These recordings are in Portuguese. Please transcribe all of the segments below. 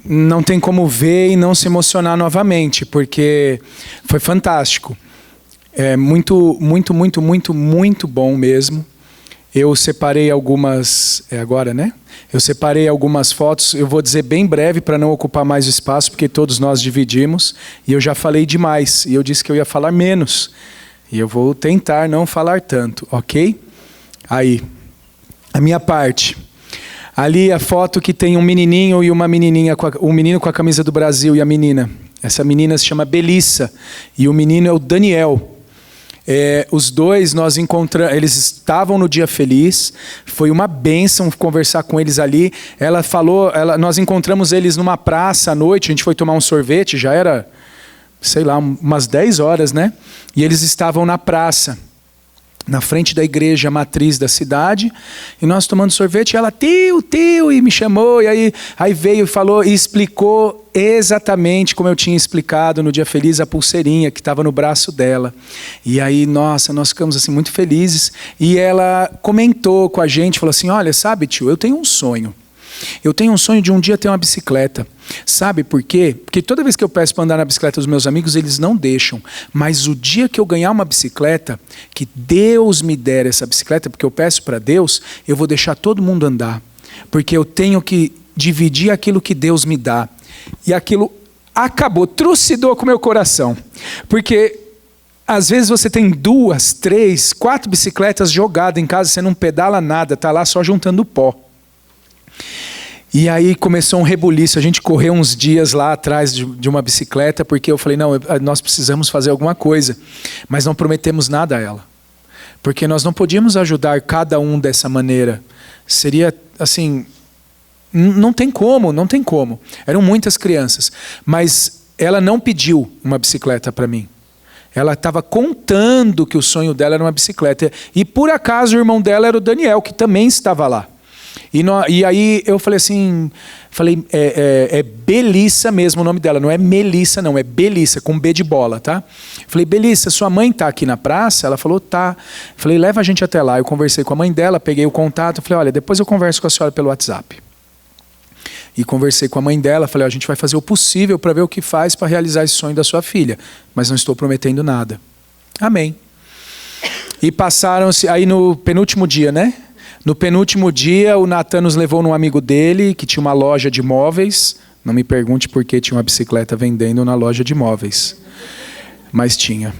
não tem como ver e não se emocionar novamente, porque foi fantástico. É muito bom mesmo. Eu separei algumas... É agora, né? Eu separei algumas fotos. Eu vou dizer bem breve para não ocupar mais o espaço, porque todos nós dividimos. E eu já falei demais. E eu disse que eu ia falar menos. E eu vou tentar não falar tanto, ok? Aí, a minha parte. Ali a foto que tem um menininho e uma menininha, um menino com a camisa do Brasil e a menina. Essa menina se chama Belissa e o menino é o Daniel. Os dois nós encontramos, eles estavam no dia feliz, foi uma bênção conversar com eles ali. Ela falou, nós encontramos eles numa praça à noite, a gente foi tomar um sorvete, já era, sei lá, umas 10 horas, né? E eles estavam na praça, na frente da igreja matriz da cidade, e nós tomando sorvete, e ela, tio, e me chamou, e aí veio e falou, e explicou exatamente como eu tinha explicado no dia feliz, a pulseirinha que estava no braço dela. E aí, nossa, nós ficamos assim muito felizes, e ela comentou com a gente, falou assim, olha, sabe tio, eu tenho um sonho. Eu tenho um sonho de um dia ter uma bicicleta. Sabe por quê? Porque toda vez que eu peço para andar na bicicleta dos meus amigos, eles não deixam. Mas o dia que eu ganhar uma bicicleta, que Deus me der essa bicicleta, porque eu peço para Deus, eu vou deixar todo mundo andar. Porque eu tenho que dividir aquilo que Deus me dá. E aquilo acabou, trucidou com o meu coração. Porque às vezes você tem 2, 3, 4 bicicletas jogadas em casa, você não pedala nada, está lá só juntando pó. E aí começou um rebuliço, a gente correu uns dias lá atrás de uma bicicleta, porque eu falei, não, nós precisamos fazer alguma coisa, mas não prometemos nada a ela, porque nós não podíamos ajudar cada um dessa maneira, seria assim, não tem como, eram muitas crianças, mas ela não pediu uma bicicleta para mim, ela estava contando que o sonho dela era uma bicicleta, e por acaso o irmão dela era o Daniel, que também estava lá. E aí eu falei assim, é Belissa mesmo o nome dela, não é Melissa não, é Belissa, com B de bola, tá? Falei, Belissa, sua mãe tá aqui na praça? Ela falou, tá. Falei, leva a gente até lá. Eu conversei com a mãe dela, peguei o contato, falei, olha, depois eu converso com a senhora pelo WhatsApp. E conversei com a mãe dela, falei, a gente vai fazer o possível para ver o que faz para realizar esse sonho da sua filha, mas não estou prometendo nada. Amém. E passaram-se, aí no penúltimo dia, né? No penúltimo dia, o Natan nos levou num amigo dele, que tinha uma loja de móveis. Não me pergunte por que tinha uma bicicleta vendendo na loja de móveis. Mas tinha.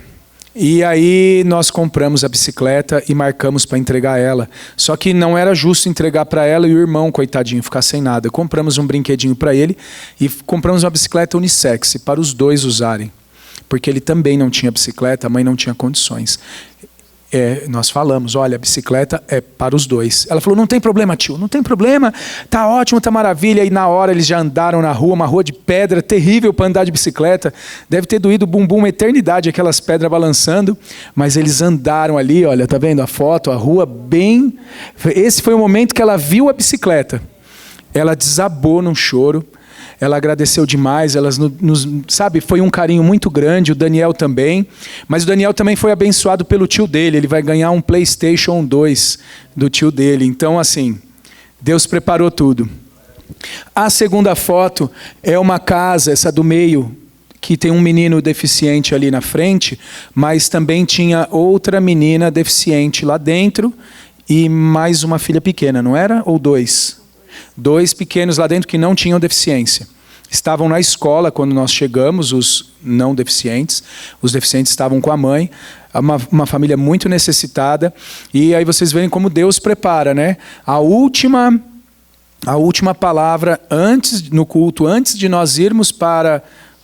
E aí nós compramos a bicicleta e marcamos para entregar ela. Só que não era justo entregar para ela e o irmão, coitadinho, ficar sem nada. Compramos um brinquedinho para ele e compramos uma bicicleta unissex para os dois usarem. Porque ele também não tinha bicicleta, a mãe não tinha condições. Nós falamos, olha, a bicicleta é para os dois. Ela falou, não tem problema, tio, não tem problema, tá ótimo, tá maravilha. E na hora eles já andaram na rua, uma rua de pedra, terrível para andar de bicicleta. Deve ter doído o bumbum uma eternidade, aquelas pedras balançando. Mas eles andaram ali, olha, tá vendo a foto, a rua bem... Esse foi o momento que ela viu a bicicleta. Ela desabou num choro. Ela agradeceu demais, sabe, foi um carinho muito grande, o Daniel também, mas o Daniel também foi abençoado pelo tio dele, ele vai ganhar um PlayStation 2 do tio dele, então assim, Deus preparou tudo. A segunda foto é uma casa, essa do meio, que tem um menino deficiente ali na frente, mas também tinha outra menina deficiente lá dentro e mais uma filha pequena, não era? Ou 2? 2 pequenos lá dentro que não tinham deficiência. Estavam na escola quando nós chegamos, os não deficientes. Os deficientes estavam com a mãe, uma família muito necessitada. E aí vocês veem como Deus prepara, né? A última palavra no culto, antes de nós irmos para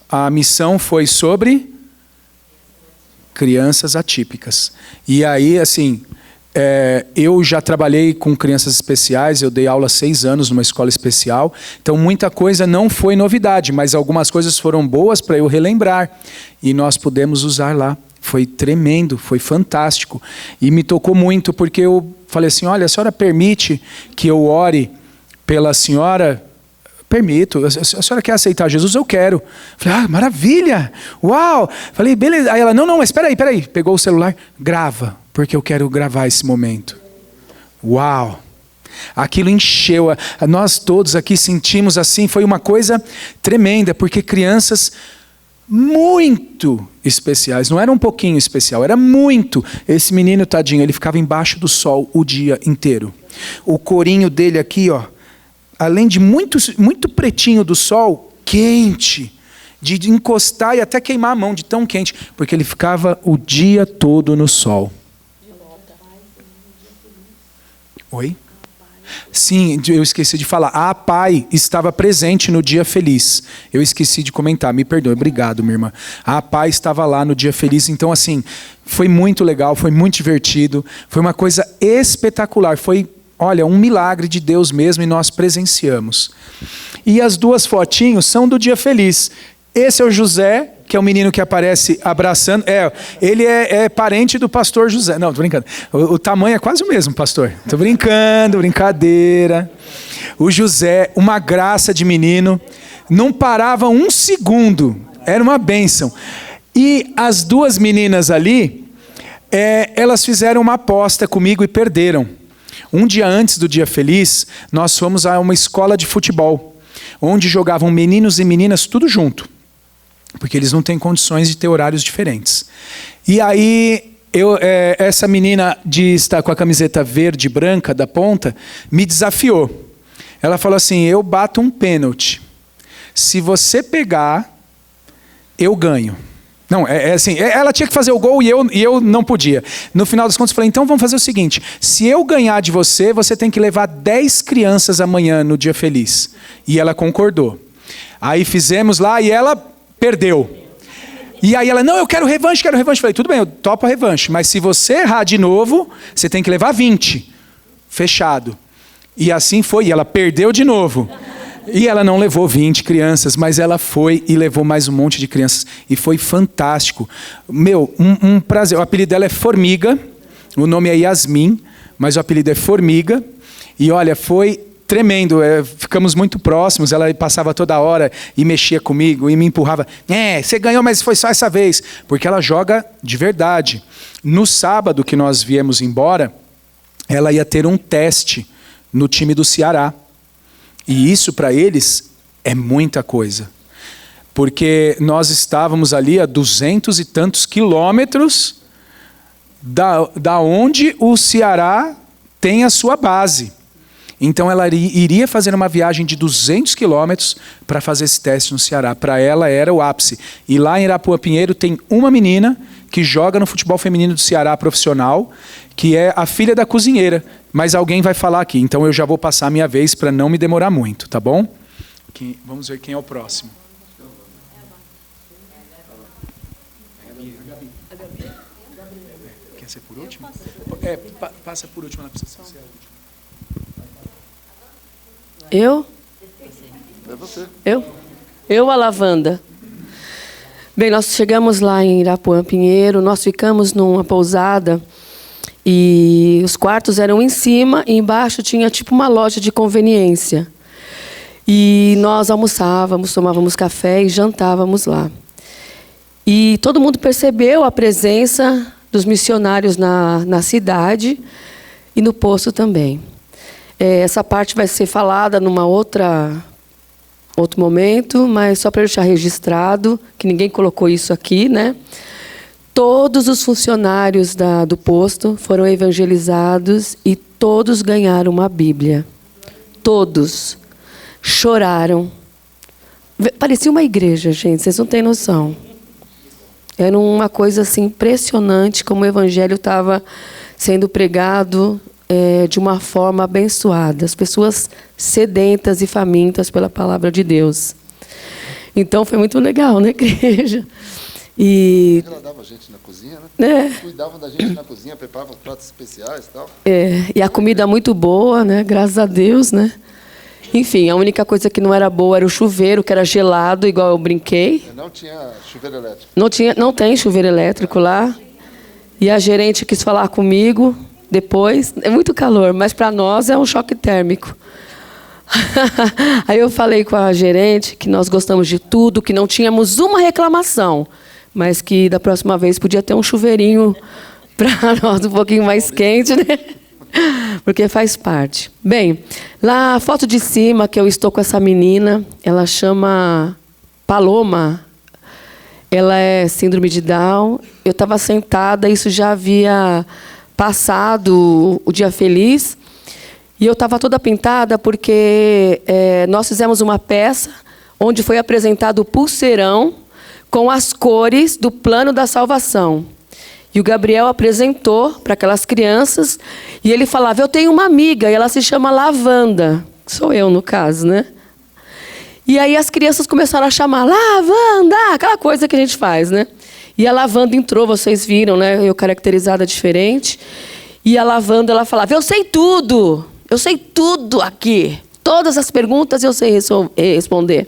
a missão, foi sobre crianças atípicas. E aí, assim... eu já trabalhei com crianças especiais, eu dei aula há 6 anos numa escola especial, então muita coisa não foi novidade, mas algumas coisas foram boas para eu relembrar, e nós pudemos usar lá. Foi tremendo, foi fantástico, e me tocou muito, porque eu falei assim, olha, a senhora permite que eu ore pela senhora? Permito. A senhora quer aceitar Jesus? Eu quero. Falei, maravilha, uau. Falei, beleza. Aí ela, não, mas espera aí. Pegou o celular, grava, porque eu quero gravar esse momento. Uau. Aquilo encheu. Nós todos aqui sentimos assim, foi uma coisa tremenda, porque crianças muito especiais, não era um pouquinho especial, era muito. Esse menino, tadinho, ele ficava embaixo do sol o dia inteiro. O corinho dele aqui, ó, além de muito, muito pretinho do sol, quente, de encostar e até queimar a mão de tão quente, porque ele ficava o dia todo no sol. Oi? Sim, eu esqueci de falar. A Pai estava presente no dia feliz. Eu esqueci de comentar, me perdoe. Obrigado, minha irmã. A Pai estava lá no dia feliz. Então, assim, foi muito legal, foi muito divertido. Foi uma coisa espetacular. Foi, olha, um milagre de Deus mesmo e nós presenciamos. E as duas fotinhos são do dia feliz. Esse é o José, que é o menino que aparece abraçando. Ele é parente do pastor José. Não, tô brincando. O tamanho é quase o mesmo, pastor. Tô brincando, brincadeira. O José, uma graça de menino. Não parava um segundo. Era uma bênção. E as duas meninas ali, elas fizeram uma aposta comigo e perderam. Um dia antes do dia feliz, nós fomos a uma escola de futebol, onde jogavam meninos e meninas tudo junto. Porque eles não têm condições de ter horários diferentes. E aí, essa menina de estar com a camiseta verde e branca da ponta, me desafiou. Ela falou assim, eu bato um pênalti. Se você pegar, eu ganho. Não, assim, ela tinha que fazer o gol e eu não podia. No final das contas, eu falei, então vamos fazer o seguinte, se eu ganhar de você, você tem que levar 10 crianças amanhã no dia feliz. E ela concordou. Aí fizemos lá e ela perdeu. E aí ela, não, eu quero revanche. Falei, tudo bem, eu topo a revanche, mas se você errar de novo, você tem que levar 20. Fechado. E assim foi, e ela perdeu de novo. E ela não levou 20 crianças, mas ela foi e levou mais um monte de crianças. E foi fantástico. Meu, um prazer. O apelido dela é Formiga, o nome é Yasmin, mas o apelido é Formiga. E olha, foi tremendo, ficamos muito próximos, ela passava toda hora e mexia comigo e me empurrava. Você ganhou, mas foi só essa vez. Porque ela joga de verdade. No sábado que nós viemos embora, ela ia ter um teste no time do Ceará. E isso para eles é muita coisa. Porque nós estávamos ali a 200 e tantos quilômetros da onde o Ceará tem a sua base. Então ela iria fazer uma viagem de 200 quilômetros para fazer esse teste no Ceará. Para ela era o ápice. E lá em Irapuã Pinheiro tem uma menina que joga no futebol feminino do Ceará profissional, que é a filha da cozinheira. Mas alguém vai falar aqui, então eu já vou passar a minha vez para não me demorar muito, tá bom? Vamos ver quem é o próximo. A Gabi. Quer ser por último? Passa por último, ela precisa ser a última. Eu? É você. Eu, a Lavanda. Bem, nós chegamos lá em Irapuã Pinheiro, nós ficamos numa pousada e os quartos eram em cima e embaixo tinha tipo uma loja de conveniência. E nós almoçávamos, tomávamos café e jantávamos lá. E todo mundo percebeu a presença dos missionários na cidade e no posto também. Essa parte vai ser falada numa outro momento, mas só para deixar registrado, que ninguém colocou isso aqui, né? Todos os funcionários do posto foram evangelizados e todos ganharam uma Bíblia. Todos. Choraram. Parecia uma igreja, gente, vocês não têm noção. Era uma coisa assim, impressionante como o evangelho estava sendo pregado de uma forma abençoada. As pessoas sedentas e famintas pela palavra de Deus. Então foi muito legal, né, igreja? E agradava a gente na cozinha, né? Cuidavam da gente na cozinha, preparavam pratos especiais e tal. E a comida muito boa, né? Graças a Deus, né? Enfim, a única coisa que não era boa era o chuveiro, que era gelado, igual eu brinquei. Não tinha chuveiro elétrico. Não tem chuveiro elétrico lá. E a gerente quis falar comigo depois. É muito calor, mas para nós é um choque térmico. Aí eu falei com a gerente que nós gostamos de tudo, que não tínhamos uma reclamação, mas que da próxima vez podia ter um chuveirinho para nós um pouquinho mais quente, né? Porque faz parte. Bem, lá a foto de cima que eu estou com essa menina, ela chama Paloma. Ela é síndrome de Down. Eu estava sentada, isso já havia passado o dia feliz. E eu estava toda pintada porque nós fizemos uma peça onde foi apresentado o pulseirão com as cores do plano da salvação. E o Gabriel apresentou para aquelas crianças e ele falava, eu tenho uma amiga e ela se chama Lavanda. Sou eu, no caso, né? E aí as crianças começaram a chamar, Lavanda, aquela coisa que a gente faz, né? E a Lavanda entrou, vocês viram, né? Eu caracterizada diferente. E a Lavanda, ela falava, eu sei tudo aqui. Todas as perguntas eu sei responder.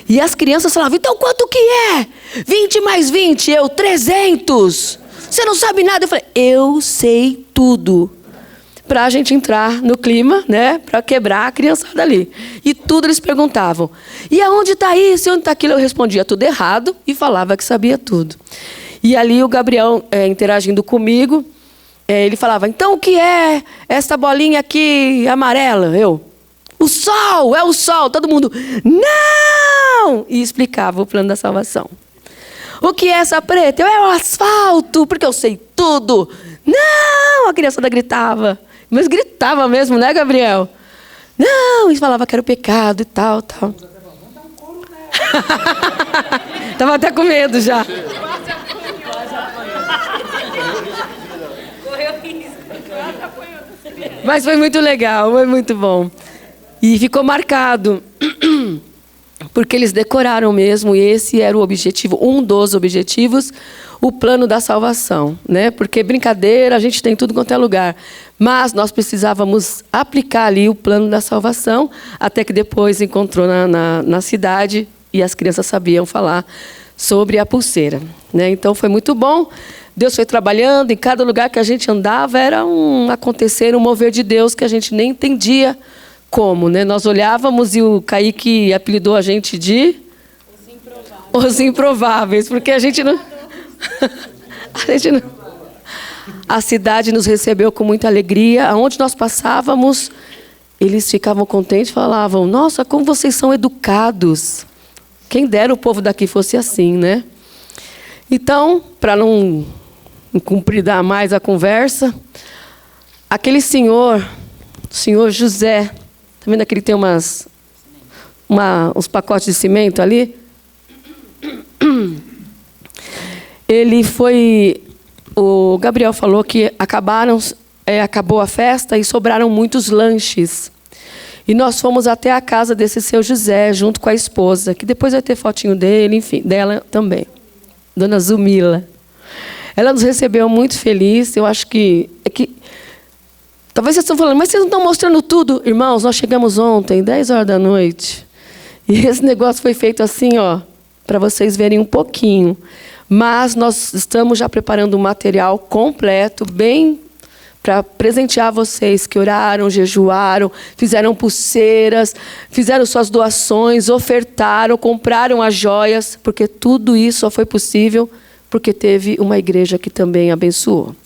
E as crianças falavam, então quanto que é? 20 mais 20, 300. Você não sabe nada? Eu falei, eu sei tudo. Para a gente entrar no clima, né? Para quebrar a criançada ali. E tudo eles perguntavam. E aonde está isso? E onde está aquilo? Eu respondia tudo errado e falava que sabia tudo. E ali o Gabriel, interagindo comigo, ele falava, então o que é essa bolinha aqui amarela? O sol, é o sol. Todo mundo, não! E explicava o plano da salvação. O que é essa preta? É o asfalto, porque eu sei tudo. Não! A criançada gritava. Mas gritava mesmo, né, Gabriel? Não! E falava que era o pecado e tal. Estava até com medo já. Mas foi muito legal, foi muito bom. E ficou marcado, porque eles decoraram mesmo, e esse era o objetivo, um dos objetivos, o plano da salvação, né? Porque brincadeira, a gente tem tudo quanto é lugar, mas nós precisávamos aplicar ali o plano da salvação, até que depois encontrou na cidade, e as crianças sabiam falar sobre a pulseira, né? Então foi muito bom. Deus foi trabalhando, em cada lugar que a gente andava era um acontecer, um mover de Deus que a gente nem entendia como, né? Nós olhávamos e o Kaique apelidou a gente de Os Improváveis, porque a gente não... A cidade nos recebeu com muita alegria. Aonde nós passávamos, eles ficavam contentes, falavam, nossa, como vocês são educados. Quem dera o povo daqui fosse assim, né? Então, para não cumpridar mais a conversa, aquele senhor, o senhor José, está vendo que ele tem uns pacotes de cimento ali? Ele foi... O Gabriel falou que acabou a festa e sobraram muitos lanches. E nós fomos até a casa desse seu José, junto com a esposa, que depois vai ter fotinho dele, enfim, dela também. Dona Zumila. Ela nos recebeu muito feliz. Eu acho que talvez vocês estão falando, mas vocês não estão mostrando tudo. Irmãos, nós chegamos ontem, 10 horas da noite. E esse negócio foi feito assim, ó, para vocês verem um pouquinho. Mas nós estamos já preparando um material completo, bem para presentear vocês que oraram, jejuaram, fizeram pulseiras, fizeram suas doações, ofertaram, compraram as joias, porque tudo isso só foi possível porque teve uma igreja que também abençoou.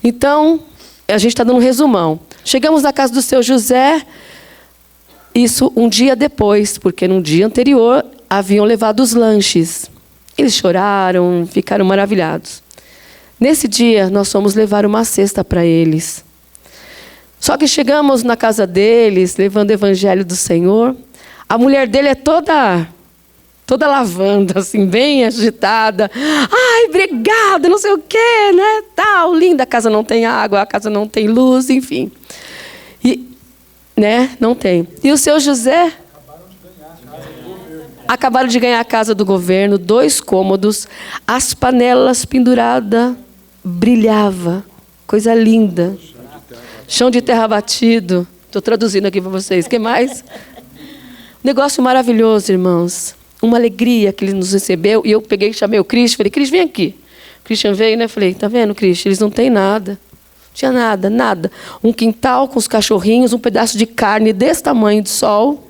Então, a gente está dando um resumão. Chegamos na casa do seu José, isso um dia depois, porque no dia anterior haviam levado os lanches. Eles choraram, ficaram maravilhados. Nesse dia, nós fomos levar uma cesta para eles. Só que chegamos na casa deles, levando o evangelho do Senhor. A mulher dele é toda lavanda, assim, bem agitada. Ai, obrigada, não sei o quê, né? Tal, linda. A casa não tem água, a casa não tem luz, enfim. E, né? Não tem. E o seu José... Acabaram de ganhar a casa do governo, 2 cômodos, as panelas penduradas, brilhava, coisa linda. Chão de terra batido. Estou traduzindo aqui para vocês. O que mais? Negócio maravilhoso, irmãos. Uma alegria que ele nos recebeu. E eu peguei e chamei o Cristian, falei, Cristian, vem aqui. O Cristian veio, né? Falei, tá vendo, Cristian? Eles não têm nada. Não tinha nada, nada. Um quintal com os cachorrinhos, um pedaço de carne desse tamanho de sol,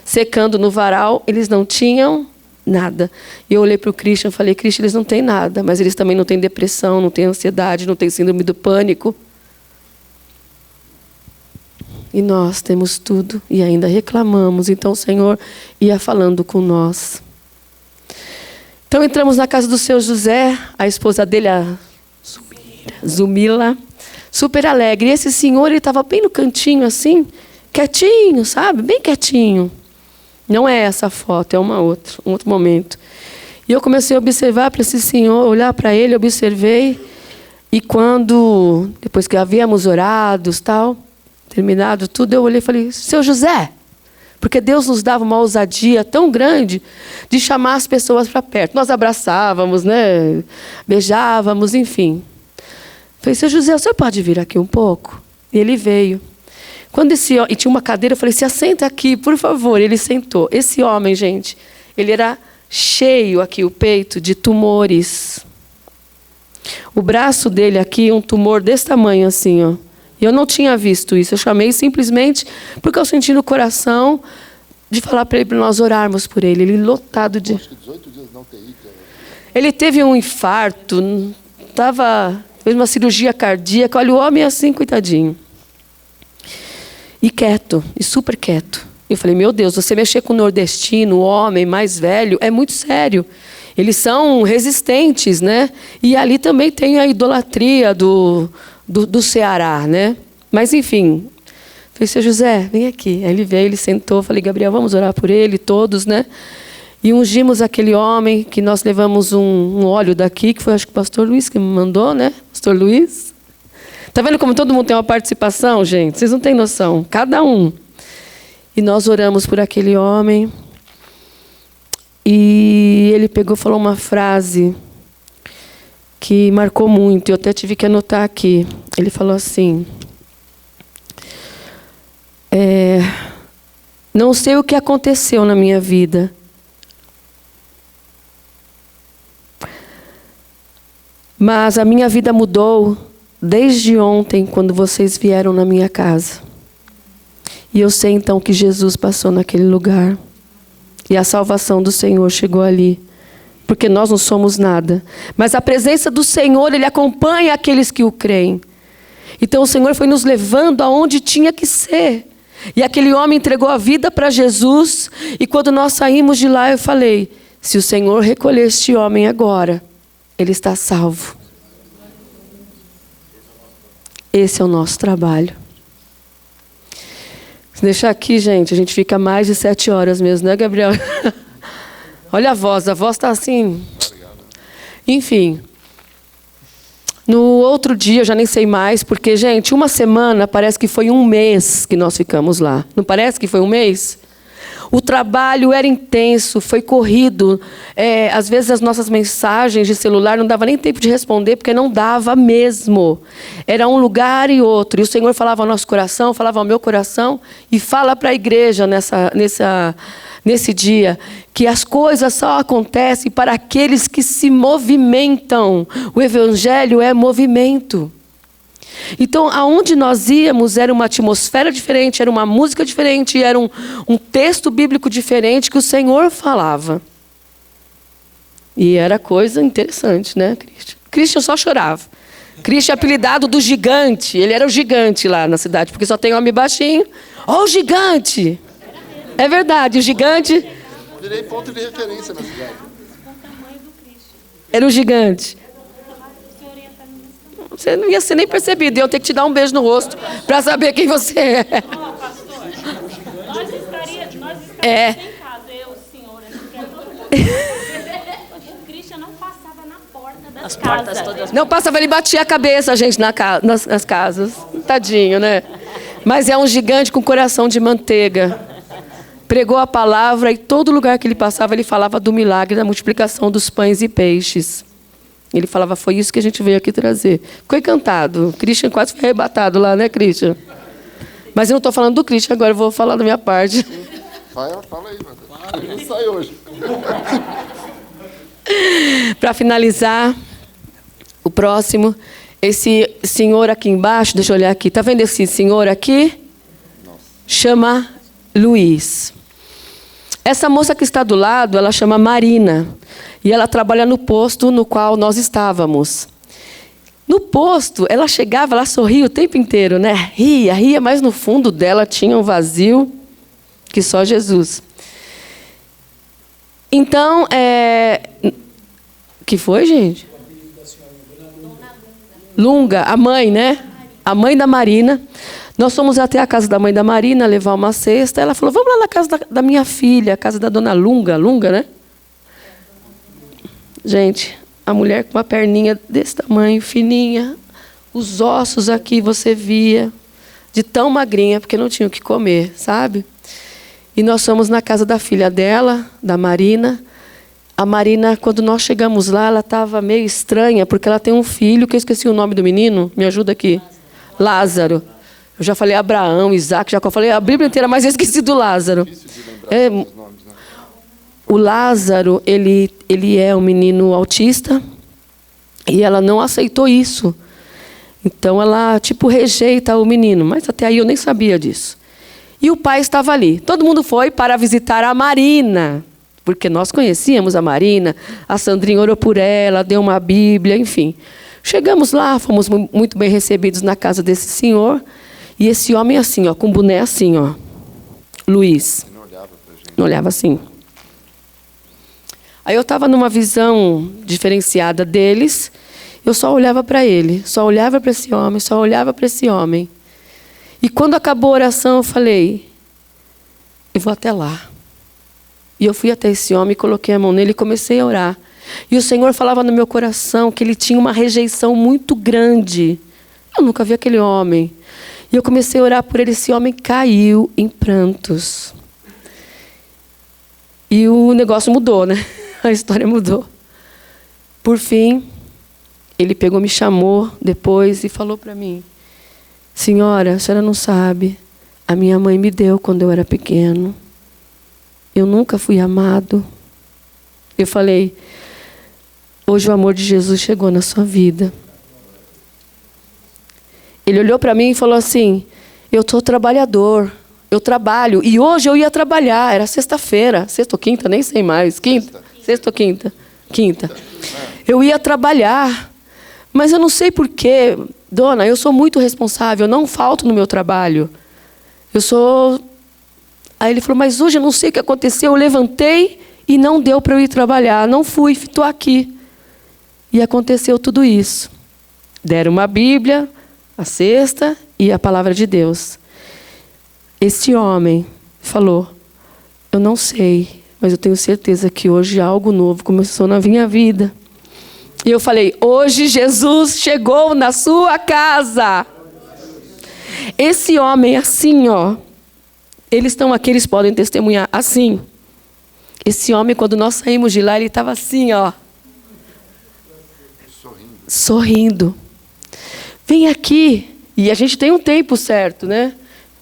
secando no varal, eles não tinham nada. E eu olhei para o Christian e falei, Christian, eles não têm nada, mas eles também não têm depressão, não têm ansiedade, não têm síndrome do pânico. e nós temos tudo e ainda reclamamos. Então o Senhor ia falando com nós. Então entramos na casa do seu José, a esposa dele, a Zumila, super alegre. E esse senhor, ele estava bem no cantinho assim, quietinho, sabe? Bem quietinho. Não é essa foto, é um outro momento. E eu comecei a observar para esse senhor, olhar para ele, observei. E quando, depois que havíamos orado, tal, terminado tudo, eu olhei e falei, seu José, porque Deus nos dava uma ousadia tão grande de chamar as pessoas para perto. Nós abraçávamos, né? Beijávamos, enfim. Falei, seu José, o senhor pode vir aqui um pouco? E ele veio. E tinha uma cadeira, eu falei, se assenta aqui, por favor. Ele sentou. Esse homem, gente, ele era cheio aqui, o peito, de tumores. O braço dele aqui, um tumor desse tamanho assim, ó. E eu não tinha visto isso. Eu chamei simplesmente porque eu senti no coração de falar para ele, para nós orarmos por ele. Ele lotado de... Acho que 18 dias não UTI. Ele teve um infarto, fez uma cirurgia cardíaca. Olha, o homem é assim, coitadinho. E quieto, e super quieto. Eu falei, meu Deus, você mexer com o nordestino, o homem mais velho, é muito sério. Eles são resistentes, né? E ali também tem a idolatria do Ceará, né? Mas, enfim, falei, seu José, vem aqui. Aí ele veio, ele sentou, falei, Gabriel, vamos orar por ele, todos, né? E ungimos aquele homem, que nós levamos um óleo daqui, que foi, acho que o pastor Luiz que me mandou, né? Pastor Luiz. Está vendo como todo mundo tem uma participação, gente? Vocês não têm noção. Cada um. E nós oramos por aquele homem. E ele pegou e falou uma frase que marcou muito. Eu até tive que anotar aqui. Ele falou assim... não sei o que aconteceu na minha vida. Mas a minha vida mudou desde ontem, quando vocês vieram na minha casa. E eu sei então que Jesus passou naquele lugar. E a salvação do Senhor chegou ali. Porque nós não somos nada. Mas a presença do Senhor, Ele acompanha aqueles que o creem. Então o Senhor foi nos levando aonde tinha que ser. E aquele homem entregou a vida para Jesus. E quando nós saímos de lá, eu falei, se o Senhor recolher este homem agora, ele está salvo. Esse é o nosso trabalho. Se deixar aqui, gente, a gente fica mais de 7 horas mesmo, né, Gabriel? Olha a voz está assim. Enfim. No outro dia, eu já nem sei mais, porque, gente, uma semana parece que foi um mês que nós ficamos lá. Não parece que foi um mês? O trabalho era intenso, foi corrido. Às vezes as nossas mensagens de celular não dava nem tempo de responder, porque não dava mesmo. Era um lugar e outro. E o Senhor falava ao nosso coração, falava ao meu coração, e fala para a igreja nesse dia, que as coisas só acontecem para aqueles que se movimentam. O Evangelho é movimento. Então, aonde nós íamos era uma atmosfera diferente, era uma música diferente, era um texto bíblico diferente que o Senhor falava. E era coisa interessante, né, Christian? Christian só chorava. Christian é apelidado do gigante. Ele era o gigante lá na cidade, porque só tem homem baixinho. Ó, o gigante! É verdade, o gigante... Virei ponto de referência na cidade. Era o gigante. Você não ia ser nem percebido. Eu ter que te dar um beijo no rosto para saber quem você é. Nós estaríamos em casa, eu, o senhor, o Christian não passava na porta das casas. Todas... Não passava, ele batia a cabeça, gente, nas casas. Tadinho, né? Mas é um gigante com coração de manteiga. Pregou a palavra e todo lugar que ele passava, ele falava do milagre da multiplicação dos pães e peixes. Ele falava, foi isso que a gente veio aqui trazer. Ficou encantado. O Christian quase foi arrebatado lá, né, Christian? Mas eu não estou falando do Christian, agora eu vou falar da minha parte. Fala aí, Matheus. Não sai hoje. Para finalizar, o próximo, esse senhor aqui embaixo, deixa eu olhar aqui. Está vendo esse senhor aqui? Nossa. Chama Luiz. Essa moça que está do lado, ela chama Marina. E ela trabalha no posto no qual nós estávamos. No posto, ela chegava, ela sorria o tempo inteiro, né? Ria, mas no fundo dela tinha um vazio que só Jesus. Então, que foi, gente? Lunga, a mãe, né? A mãe da Marina. Nós fomos até a casa da mãe da Marina levar uma cesta. Ela falou, vamos lá na casa da minha filha, a casa da dona Lunga, né? Gente, a mulher com uma perninha desse tamanho, fininha, os ossos aqui você via, de tão magrinha, porque não tinha o que comer, sabe? E nós fomos na casa da filha dela, da Marina. A Marina, quando nós chegamos lá, ela estava meio estranha, porque ela tem um filho, que eu esqueci o nome do menino, me ajuda aqui. Lázaro. Eu já falei Abraão, Isaac, Jacó, falei a Bíblia inteira, mas eu esqueci do Lázaro. O Lázaro, ele é um menino autista, e ela não aceitou isso. Então, ela, rejeita o menino, mas até aí eu nem sabia disso. E o pai estava ali. Todo mundo foi para visitar a Marina, porque nós conhecíamos a Marina, a Sandrinha orou por ela, deu uma Bíblia, enfim. Chegamos lá, fomos muito bem recebidos na casa desse senhor, e esse homem assim, ó, com boné assim, ó, Luiz. Não olhava pra gente. Não olhava assim. Aí eu estava numa visão diferenciada deles, eu só olhava para ele, só olhava para esse homem, só olhava para esse homem. E quando acabou a oração, eu falei, eu vou até lá. E eu fui até esse homem, coloquei a mão nele e comecei a orar. E o Senhor falava no meu coração que ele tinha uma rejeição muito grande. Eu nunca vi aquele homem. E eu comecei a orar por ele, esse homem caiu em prantos. E o negócio mudou, né? A história mudou. Por fim, ele pegou, me chamou depois e falou para mim, senhora, a senhora não sabe, a minha mãe me deu quando eu era pequeno. Eu nunca fui amado. Eu falei, hoje o amor de Jesus chegou na sua vida. Ele olhou para mim e falou assim, eu sou trabalhador, eu trabalho. E hoje eu ia trabalhar, era sexta-feira, sexta ou quinta, nem sei mais. Sexta ou quinta? Quinta. Eu ia trabalhar, mas eu não sei porquê. Dona, eu sou muito responsável, eu não falto no meu trabalho. Aí ele falou, mas hoje eu não sei o que aconteceu, eu levantei e não deu para eu ir trabalhar, não fui, estou aqui. E aconteceu tudo isso. Deram uma Bíblia, a cesta e a palavra de Deus. Esse homem falou, eu não sei, mas eu tenho certeza que hoje algo novo começou na minha vida. E eu falei, hoje Jesus chegou na sua casa. Esse homem assim, ó, eles estão aqui, eles podem testemunhar assim. Esse homem, quando nós saímos de lá, ele estava assim, ó. Sorrindo. Vem aqui. E a gente tem um tempo certo, né?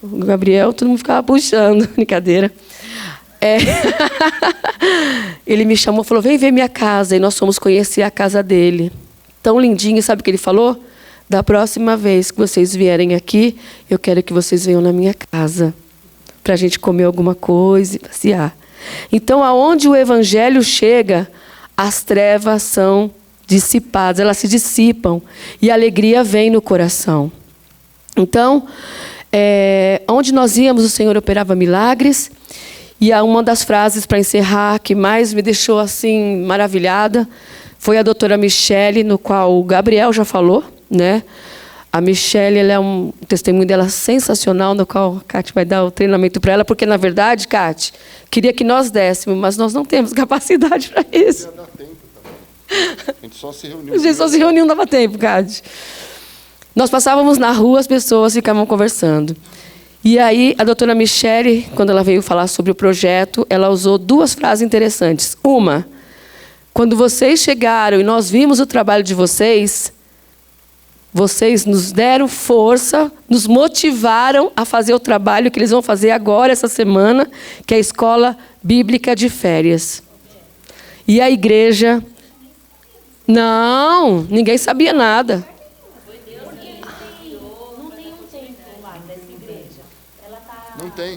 O Gabriel, todo mundo ficava puxando. Brincadeira. Ele me chamou e falou, vem ver minha casa. E nós fomos conhecer a casa dele. Tão lindinho, sabe o que ele falou? Da próxima vez que vocês vierem aqui, eu quero que vocês venham na minha casa. Para a gente comer alguma coisa e passear. Então, aonde o evangelho chega, as trevas são dissipadas, elas se dissipam e a alegria vem no coração. Então, onde nós íamos, o Senhor operava milagres. E uma das frases para encerrar que mais me deixou assim maravilhada foi a doutora Michele, no qual o Gabriel já falou, né? A Michele, ela é um testemunho dela sensacional, no qual a Cátia vai dar o treinamento para ela, porque, na verdade, Cátia, queria que nós dessemos, mas nós não temos capacidade para isso. Não dá tempo também. A gente só se reuniu. A gente só se reuniu, não dava tempo, Cátia. Nós passávamos na rua, as pessoas ficavam conversando. E aí, a doutora Michele, quando ela veio falar sobre o projeto, ela usou duas frases interessantes. Uma, quando vocês chegaram e nós vimos o trabalho de vocês nos deram força, nos motivaram a fazer o trabalho que eles vão fazer agora, essa semana, que é a Escola Bíblica de Férias. E a igreja... Não, ninguém sabia nada.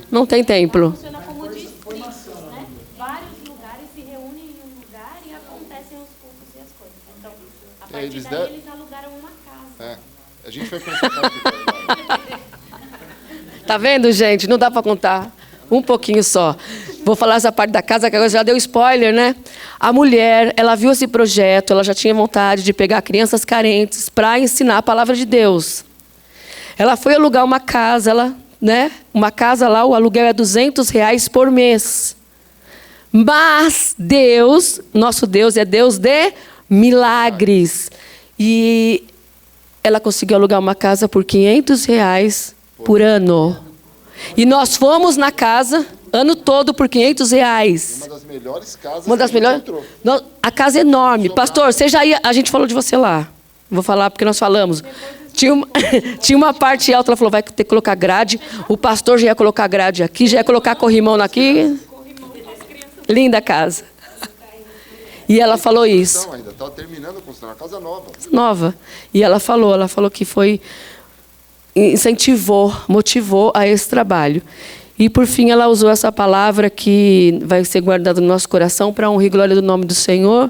Não tem templo. Funciona como distritos, né? Vários lugares se reúnem em um lugar e acontece acontecem os cultos e as coisas. Então, a partir eles daí, eles alugaram uma casa. A gente vai conhecer a Tá vendo, gente? Não dá para contar. Um pouquinho só. Vou falar essa parte da casa, que agora já deu spoiler, né? A mulher, ela viu esse projeto, ela já tinha vontade de pegar crianças carentes para ensinar a palavra de Deus. Ela foi alugar uma casa, né? Uma casa lá, o aluguel é R$200 por mês. Mas Deus, nosso Deus é Deus de milagres. E ela conseguiu alugar uma casa por R$500 por ano. E nós fomos na casa, ano todo, por R$500. Uma das melhores casas Uma das que a gente melhores. entrou. A casa é enorme. Pastor, você já ia. A gente falou de você lá. Vou falar porque nós falamos. Tinha uma parte alta, ela falou, vai ter que colocar grade. O pastor já ia colocar grade aqui, já ia colocar corrimão aqui. Linda a casa. E ela falou isso. Então, ainda está terminando a construção, uma casa nova. Nova. E ela falou que foi, incentivou, motivou a esse trabalho. E, por fim, ela usou essa palavra que vai ser guardada no nosso coração para honra e glória do nome do Senhor.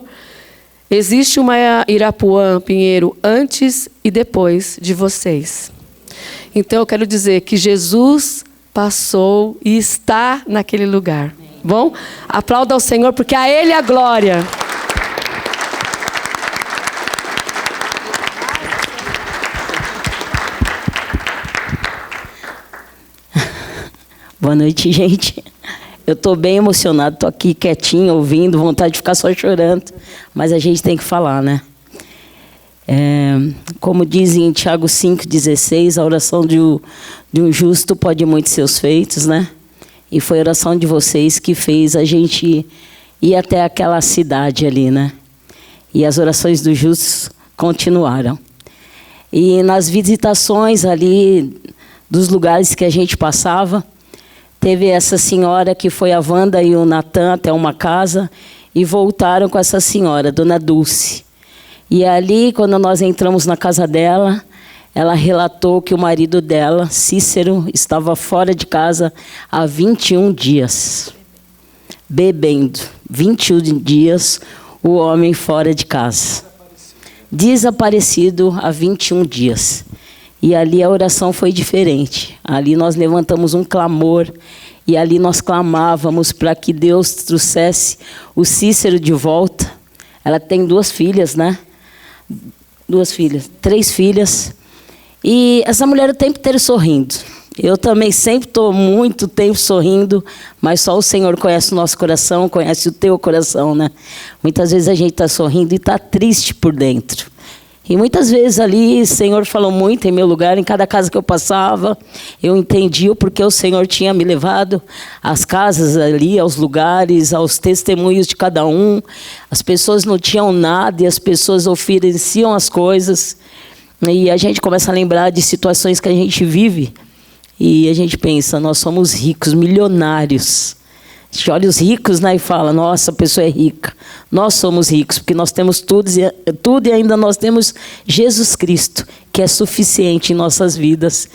Existe uma Irapuã, Pinheiro, antes e depois de vocês. Então, eu quero dizer que Jesus passou e está naquele lugar. Bom? Aplauda ao Senhor, porque a Ele a glória. Boa noite, gente. Eu estou bem emocionado, estou aqui quietinho, ouvindo, vontade de ficar só chorando, mas a gente tem que falar, né? Como diz em Tiago 5,16, a oração de um justo pode muito seus feitos, né? E foi a oração de vocês que fez a gente ir até aquela cidade ali, né? E as orações dos justos continuaram. E nas visitações ali, dos lugares que a gente passava, teve essa senhora que foi a Wanda e o Natan até uma casa e voltaram com essa senhora, Dona Dulce. E ali, quando nós entramos na casa dela, ela relatou que o marido dela, Cícero, estava fora de casa há 21 dias. Bebendo. 21 dias, o homem fora de casa. Desaparecido há 21 dias. E ali a oração foi diferente. Ali nós levantamos um clamor e ali nós clamávamos para que Deus trouxesse o Cícero de volta. Ela tem 2 filhas, né? 3 filhas. E essa mulher o tempo inteiro sorrindo. Eu também sempre estou muito tempo sorrindo, mas só o Senhor conhece o nosso coração, conhece o teu coração, né? Muitas vezes a gente está sorrindo e está triste por dentro. E muitas vezes ali o Senhor falou muito em meu lugar, em cada casa que eu passava, eu entendi o porquê o Senhor tinha me levado às casas ali, aos lugares, aos testemunhos de cada um. As pessoas não tinham nada e as pessoas ofereciam as coisas. E a gente começa a lembrar de situações que a gente vive e a gente pensa, nós somos ricos, milionários. A gente olha os ricos, né, e fala, nossa, a pessoa é rica. Nós somos ricos, porque nós temos tudo e ainda nós temos Jesus Cristo, que é suficiente em nossas vidas.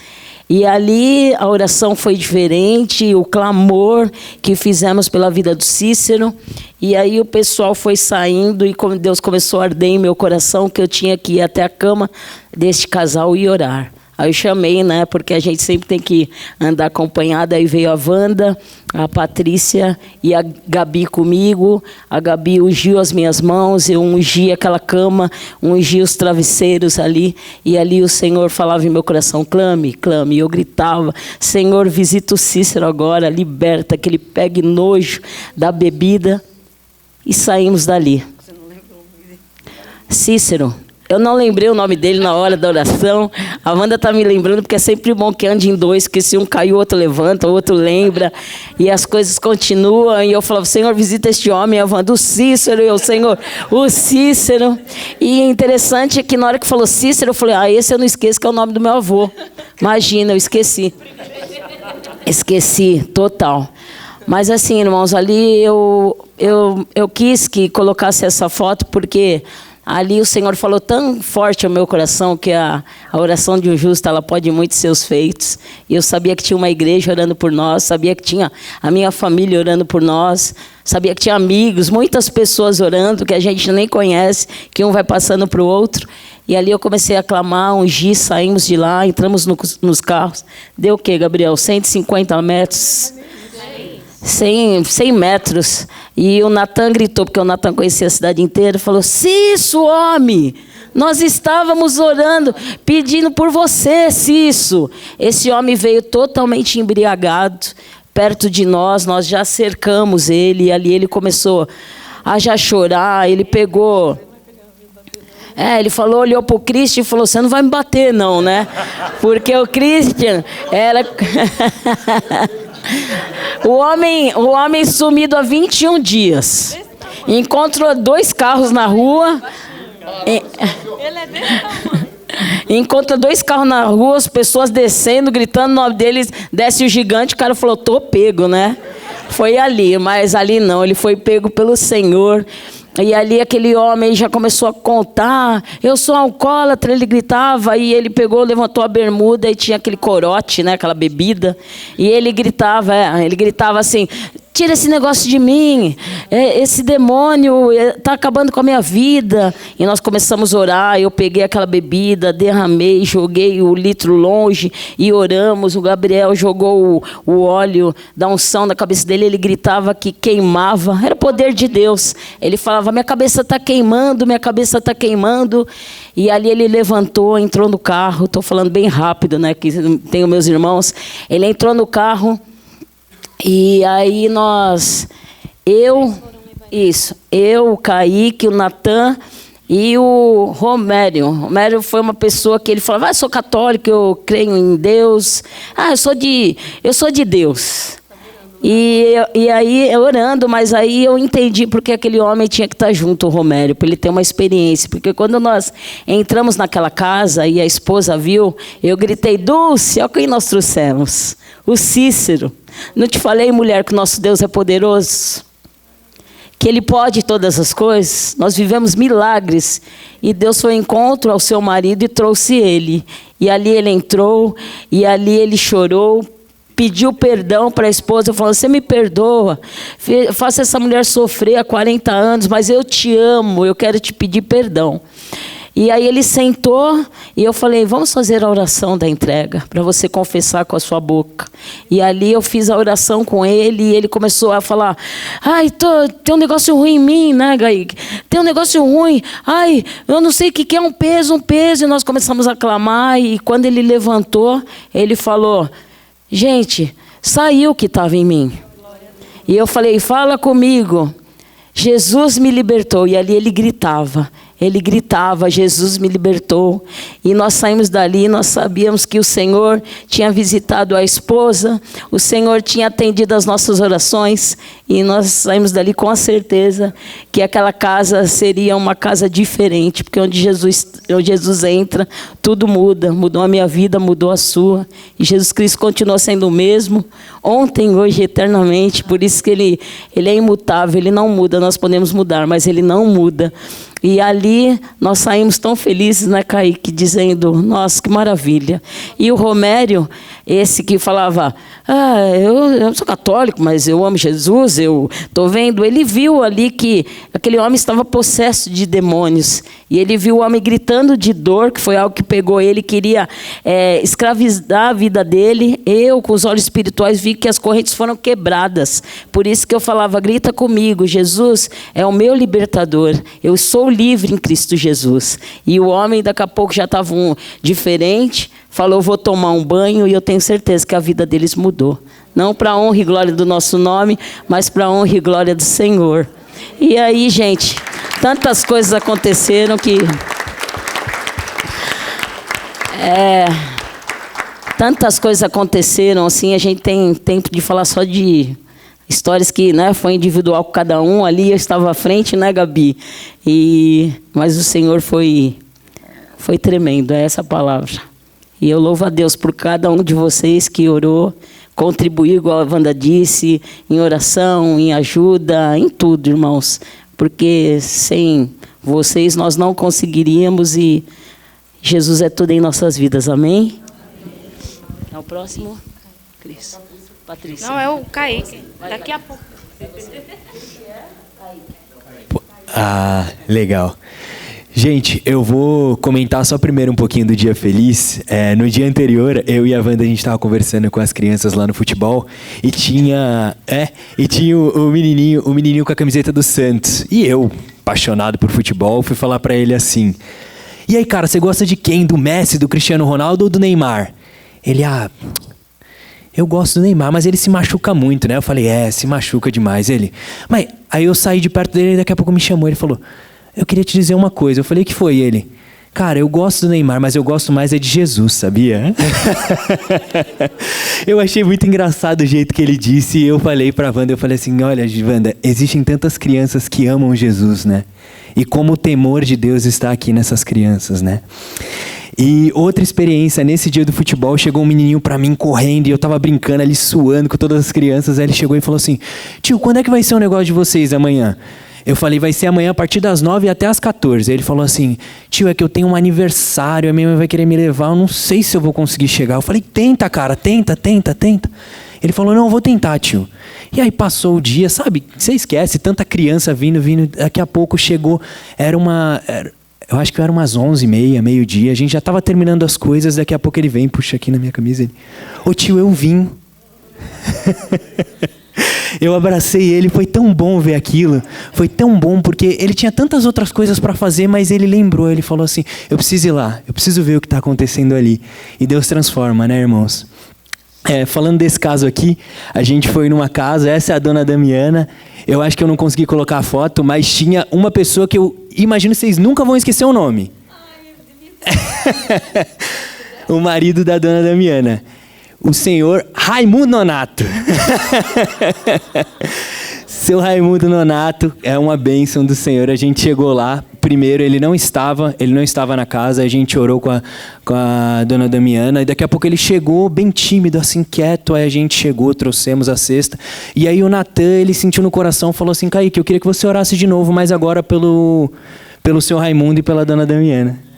E ali a oração foi diferente, o clamor que fizemos pela vida do Cícero. E aí o pessoal foi saindo e Deus começou a arder em meu coração que eu tinha que ir até a cama deste casal e orar. Aí eu chamei, né, porque a gente sempre tem que andar acompanhada. Aí veio a Wanda, a Patrícia e a Gabi comigo. A Gabi ungiu as minhas mãos, eu ungi aquela cama, ungi os travesseiros ali. E ali o Senhor falava em meu coração, clame, clame. E eu gritava, Senhor, visita o Cícero agora, liberta, que ele pegue nojo da bebida. E saímos dali. Cícero. Eu não lembrei o nome dele na hora da oração. A Wanda está me lembrando, porque é sempre bom que ande em 2, que se um cai, o outro levanta, o outro lembra. E as coisas continuam. E eu falava, Senhor, visita este homem. A Wanda, o Cícero. E eu, Senhor, o Cícero. E interessante é que na hora que falou Cícero, eu falei, esse eu não esqueço, que é o nome do meu avô. Imagina, eu esqueci. Esqueci, total. Mas assim, irmãos, ali eu quis que colocasse essa foto, porque ali o Senhor falou tão forte ao meu coração que a oração de um justo, ela pode muito seus feitos. E eu sabia que tinha uma igreja orando por nós, sabia que tinha a minha família orando por nós, sabia que tinha amigos, muitas pessoas orando que a gente nem conhece, que um vai passando para o outro. E ali eu comecei a clamar, ungir, saímos de lá, entramos nos carros. Deu o quê, Gabriel? 150 metros? 100 metros. E o Natan gritou, porque o Natan conhecia a cidade inteira, falou: Cício, homem, nós estávamos orando, pedindo por você, Cício. Esse homem veio totalmente embriagado, perto de nós já cercamos ele, e ali ele começou a já chorar, ele pegou... ele falou, olhou para o Christian e falou: você não vai me bater não, né? Porque o Christian era... o homem sumido há 21 dias. Encontrou 2 carros na rua. Ele é desse tamanho. Encontra 2 carros na rua, as pessoas descendo, gritando o nome deles, desce o gigante, o cara falou: tô pego, né? Foi ali, mas ali não, ele foi pego pelo Senhor. E ali aquele homem já começou a contar: eu sou alcoólatra, ele gritava, e ele pegou, levantou a bermuda e tinha aquele corote, né, aquela bebida, e ele gritava assim: tira esse negócio de mim, esse demônio está acabando com a minha vida. E nós começamos a orar, eu peguei aquela bebida, derramei, joguei o litro longe e oramos. O Gabriel jogou o óleo da unção na cabeça dele, ele gritava que queimava, era o poder de Deus. Ele falava: minha cabeça está queimando, minha cabeça está queimando. E ali ele levantou, entrou no carro, estou falando bem rápido, né, que tenho meus irmãos. Ele entrou no carro. E aí eu, o Kaique, o Natan e o Romério. O Romério foi uma pessoa que ele falava: eu sou católico, eu creio em Deus. Eu sou de Deus. E aí, orando, mas aí eu entendi porque aquele homem tinha que estar junto, o Romério, para ele ter uma experiência. Porque quando nós entramos naquela casa e a esposa viu, eu gritei: Dulce, olha quem nós trouxemos. O Cícero. Não te falei, mulher, que o nosso Deus é poderoso? Que Ele pode todas as coisas? Nós vivemos milagres. E Deus foi ao encontro ao seu marido e trouxe ele. E ali ele entrou, e ali ele chorou, pediu perdão para a esposa, falou: você me perdoa, faça essa mulher sofrer há 40 anos, mas eu te amo, eu quero te pedir perdão. E aí ele sentou e eu falei: vamos fazer a oração da entrega, para você confessar com a sua boca. E ali eu fiz a oração com ele e ele começou a falar: tem um negócio ruim em mim, né, Gaíque? Tem um negócio ruim, eu não sei o que é um peso. E nós começamos a clamar, e quando ele levantou, ele falou: gente, saiu o que estava em mim. E eu falei: fala comigo. Jesus me libertou. E ali ele gritava, Jesus me libertou. E nós saímos dali, nós sabíamos que o Senhor tinha visitado a esposa, o Senhor tinha atendido as nossas orações, e nós saímos dali com a certeza que aquela casa seria uma casa diferente, porque onde Jesus entra, tudo muda. Mudou a minha vida, mudou a sua, e Jesus Cristo continua sendo o mesmo, ontem, hoje e eternamente. Por isso que ele é imutável, ele não muda. Nós podemos mudar, mas ele não muda. E ali nós saímos tão felizes, né, Kaique, dizendo: nossa, que maravilha. E o Romério, esse que falava: eu sou católico, mas eu amo Jesus, eu estou vendo. Ele viu ali que aquele homem estava possesso de demônios. E ele viu o homem gritando de dor, que foi algo que pegou ele, queria escravizar a vida dele. Eu, com os olhos espirituais, vi que as correntes foram quebradas. Por isso que eu falava: grita comigo, Jesus é o meu libertador. Eu sou livre em Cristo Jesus. E o homem daqui a pouco já estava diferente, falou: vou tomar um banho, e eu tenho certeza que a vida deles mudou. Não para a honra e glória do nosso nome, mas para a honra e glória do Senhor. E aí, gente, tantas coisas aconteceram que... tantas coisas aconteceram, assim, a gente tem tempo de falar só de histórias que, né, foi individual com cada um. Ali eu estava à frente, né, Gabi? Mas o Senhor foi tremendo, é essa a palavra. E eu louvo a Deus por cada um de vocês que orou, contribuiu, igual a Wanda disse, em oração, em ajuda, em tudo, irmãos. Porque sem vocês nós não conseguiríamos e Jesus é tudo em nossas vidas, amém? É o próximo? Cris. Patrícia. Não, é o Kaique. Daqui a pouco. Ah, legal. Gente, eu vou comentar só primeiro um pouquinho do dia feliz. No dia anterior, eu e a Wanda, a gente estava conversando com as crianças lá no futebol e tinha o menininho com a camiseta do Santos. E eu, apaixonado por futebol, fui falar para ele assim: e aí, cara, você gosta de quem? Do Messi, do Cristiano Ronaldo ou do Neymar? Ele, eu gosto do Neymar, mas ele se machuca muito, né? Eu falei, se machuca demais. Ele, mas aí eu saí de perto dele e daqui a pouco me chamou. Ele falou, eu queria te dizer uma coisa. Eu falei, que foi? Ele, cara, eu gosto do Neymar, mas eu gosto mais de Jesus, sabia? Eu achei muito engraçado o jeito que ele disse. E eu falei pra Wanda, eu falei assim, olha, Wanda, existem tantas crianças que amam Jesus, né? E como o temor de Deus está aqui nessas crianças, né? E outra experiência, nesse dia do futebol, chegou um menininho pra mim correndo e eu tava brincando ali, suando com todas as crianças. Aí ele chegou e falou assim, tio, quando é que vai ser o negócio de vocês amanhã? Eu falei, vai ser amanhã a partir das 9 até as 14. Aí ele falou assim, tio, é que eu tenho um aniversário, a minha mãe vai querer me levar, eu não sei se eu vou conseguir chegar. Eu falei, tenta, cara, tenta. Ele falou, não, eu vou tentar, tio. E aí passou o dia, sabe, você esquece, tanta criança vindo, daqui a pouco chegou, eu acho que era umas 11h30, meio-dia, a gente já estava terminando as coisas, daqui a pouco ele vem, puxa aqui na minha camisa, ele, ô tio, eu vim. Eu abracei ele, foi tão bom ver aquilo, foi tão bom, porque ele tinha tantas outras coisas para fazer, mas ele lembrou, ele falou assim, eu preciso ir lá, eu preciso ver o que está acontecendo ali. E Deus transforma, né, irmãos? Falando desse caso aqui, a gente foi numa casa, essa é a dona Damiana, eu acho que eu não consegui colocar a foto, mas tinha uma pessoa que eu imagino que vocês nunca vão esquecer o nome. O marido da dona Damiana. O senhor Raimundo Nonato. Seu Raimundo Nonato é uma bênção do Senhor. A gente chegou lá, primeiro ele não estava na casa, a gente orou com a dona Damiana, e daqui a pouco ele chegou bem tímido, assim, quieto, aí a gente chegou, trouxemos a cesta, e aí o Natan, ele sentiu no coração, falou assim, Kaique, eu queria que você orasse de novo, mas agora pelo seu Raimundo e pela dona Damiana.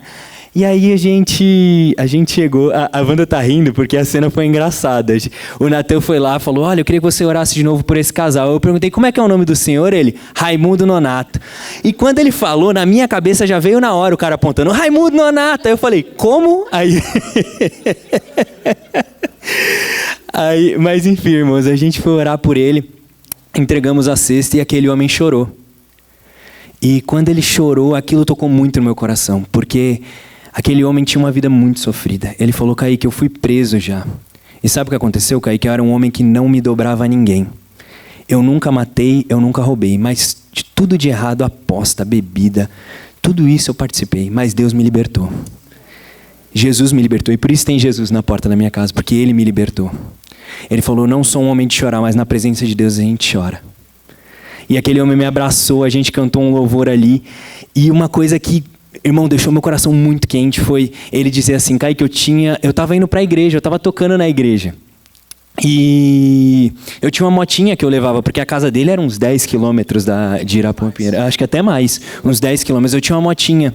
E aí a gente chegou, a Wanda tá rindo porque a cena foi engraçada. O Natan foi lá e falou, olha, eu queria que você orasse de novo por esse casal. Eu perguntei, como é que é o nome do senhor? Ele, Raimundo Nonato. E quando ele falou, na minha cabeça já veio na hora o cara apontando, Raimundo Nonato. Aí eu falei, como? Mas enfim, irmãos, a gente foi orar por ele, entregamos a cesta e aquele homem chorou. E quando ele chorou, aquilo tocou muito no meu coração, porque aquele homem tinha uma vida muito sofrida. Ele falou, Kaique, eu fui preso já. E sabe o que aconteceu, Kaique? Eu era um homem que não me dobrava a ninguém. Eu nunca matei, eu nunca roubei. Mas de tudo de errado, aposta, bebida, tudo isso eu participei. Mas Deus me libertou. Jesus me libertou. E por isso tem Jesus na porta da minha casa, porque Ele me libertou. Ele falou, não sou um homem de chorar, mas na presença de Deus a gente chora. E aquele homem me abraçou, a gente cantou um louvor ali. E uma coisa que, irmão, deixou meu coração muito quente foi ele dizer assim, Kaique, eu estava indo para a igreja, eu estava tocando na igreja. E eu tinha uma motinha que eu levava, porque a casa dele era uns 10 quilômetros de Irapuã-Pinheiro, acho que até mais, uns 10 quilômetros. Eu tinha uma motinha,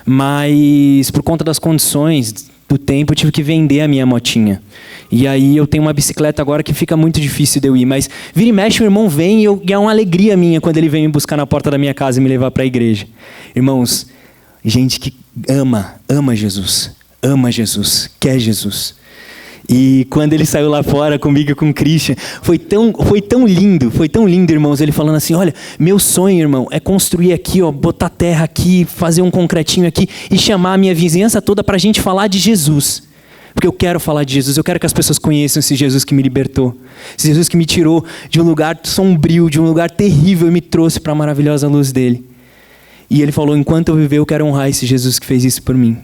mas por conta das condições do tempo eu tive que vender a minha motinha. E aí eu tenho uma bicicleta agora que fica muito difícil de eu ir, mas vira e mexe o irmão vem e é uma alegria minha quando ele vem me buscar na porta da minha casa e me levar para a igreja. Irmãos, gente que ama Jesus, quer Jesus. E quando ele saiu lá fora comigo e com o Christian, foi tão lindo, irmãos, ele falando assim, olha, meu sonho, irmão, é construir aqui, ó, botar terra aqui, fazer um concretinho aqui e chamar a minha vizinhança toda pra gente falar de Jesus. Porque eu quero falar de Jesus, eu quero que as pessoas conheçam esse Jesus que me libertou, esse Jesus que me tirou de um lugar sombrio, de um lugar terrível e me trouxe para a maravilhosa luz dele. E ele falou, enquanto eu viver, eu quero honrar esse Jesus que fez isso por mim.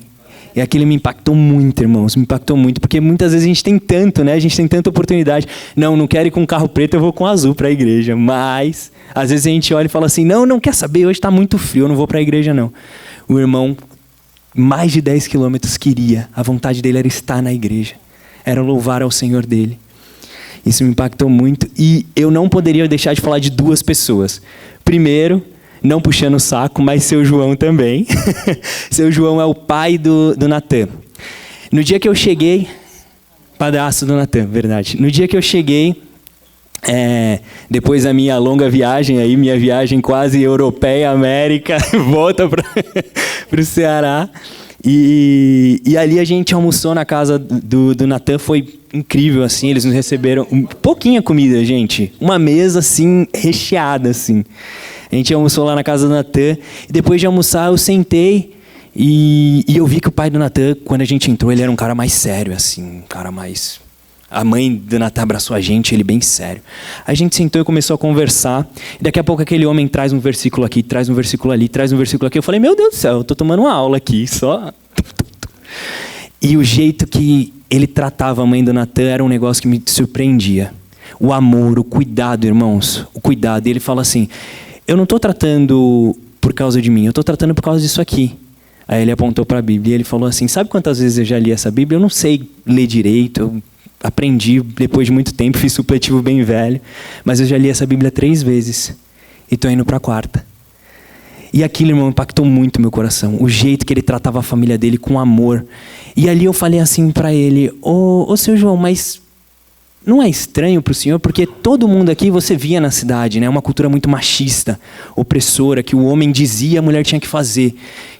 E aquilo me impactou muito, irmãos, me impactou muito, porque muitas vezes a gente tem tanto, né? A gente tem tanta oportunidade. Não quero ir com carro preto, eu vou com azul para a igreja. Mas, às vezes a gente olha e fala assim, não quer saber, hoje está muito frio, eu não vou para a igreja não. O irmão, mais de 10 quilômetros queria, a vontade dele era estar na igreja, era louvar ao Senhor dele. Isso me impactou muito e eu não poderia deixar de falar de duas pessoas. Primeiro, não puxando o saco, mas seu João também. Seu João é o pai do Natan. No dia que eu cheguei, padrasto do Natan, verdade. No dia que eu cheguei, depois da minha longa viagem, aí, minha viagem quase europeia, América, volta para o Ceará. E ali a gente almoçou na casa do Natan, foi incrível, assim, eles nos receberam pouquinha comida, gente, uma mesa, assim, recheada, assim. A gente almoçou lá na casa do Natan, e depois de almoçar eu sentei e eu vi que o pai do Natan, quando a gente entrou, ele era um cara mais sério, assim, um cara mais... A mãe do Natan abraçou a gente, ele bem sério. A gente sentou e começou a conversar. E daqui a pouco aquele homem traz um versículo aqui, traz um versículo ali, traz um versículo aqui. Eu falei, meu Deus do céu, eu estou tomando uma aula aqui, só... E o jeito que ele tratava a mãe do Natan era um negócio que me surpreendia. O amor, o cuidado, irmãos, o cuidado. E ele fala assim, eu não estou tratando por causa de mim, eu estou tratando por causa disso aqui. Aí ele apontou para a Bíblia e ele falou assim, sabe quantas vezes eu já li essa Bíblia? Eu não sei ler direito, eu aprendi depois de muito tempo, fiz supletivo bem velho, mas eu já li essa Bíblia 3 vezes e estou indo para a 4ª. E aquilo, irmão, impactou muito meu coração. O jeito que ele tratava a família dele com amor. E ali eu falei assim para ele, ô seu João, mas não é estranho para o senhor? Porque todo mundo aqui, você via na cidade, né? Uma cultura muito machista, opressora, que o homem dizia, a mulher tinha que fazer.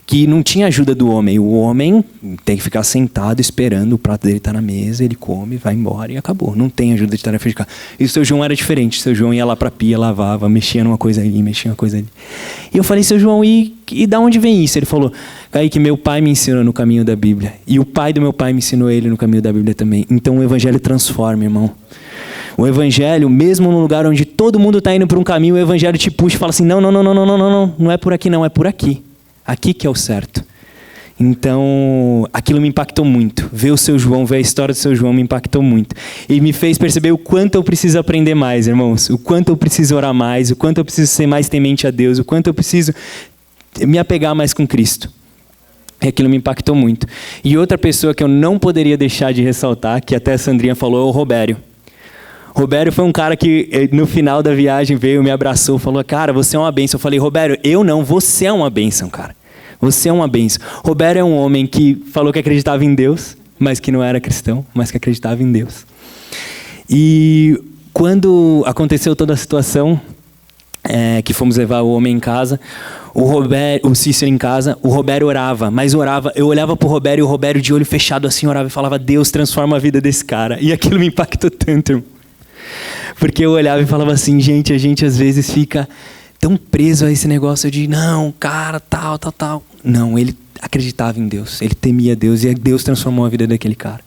Que não tinha ajuda do homem. O homem tem que ficar sentado esperando o prato dele estar na mesa, ele come, vai embora e acabou. Não tem ajuda de tarefa de casa. E o seu João era diferente. O seu João ia lá para a pia, lavava, mexia numa coisa ali, mexia numa coisa ali. E eu falei, seu João, e da onde vem isso? Ele falou, que meu pai me ensinou no caminho da Bíblia. E o pai do meu pai me ensinou ele no caminho da Bíblia também. Então o evangelho transforma, irmão. O evangelho, mesmo no lugar onde todo mundo está indo por um caminho, o evangelho te puxa e fala assim, não é por aqui não, é por aqui. Aqui que é o certo. Então, aquilo me impactou muito. Ver o seu João, ver a história do seu João me impactou muito. E me fez perceber o quanto eu preciso aprender mais, irmãos. O quanto eu preciso orar mais, o quanto eu preciso ser mais temente a Deus, o quanto eu preciso me apegar mais com Cristo. E aquilo me impactou muito. E outra pessoa que eu não poderia deixar de ressaltar, que até a Sandrinha falou, é o Robério. Robério foi um cara que no final da viagem veio, me abraçou, falou, cara, você é uma bênção. Eu falei, Robério, eu não, você é uma bênção, cara. Você é uma bênção. Robério é um homem que falou que acreditava em Deus, mas que não era cristão, mas que acreditava em Deus. E quando aconteceu toda a situação, que fomos levar o homem em casa, o Cícero em casa, o Robério orava, mas orava, eu olhava pro Robério e o Robério de olho fechado assim orava e falava, Deus transforma a vida desse cara. E aquilo me impactou tanto, irmão. Porque eu olhava e falava assim, gente, a gente às vezes fica tão preso a esse negócio de, não, cara, tal. Não, ele acreditava em Deus, ele temia Deus e Deus transformou a vida daquele cara.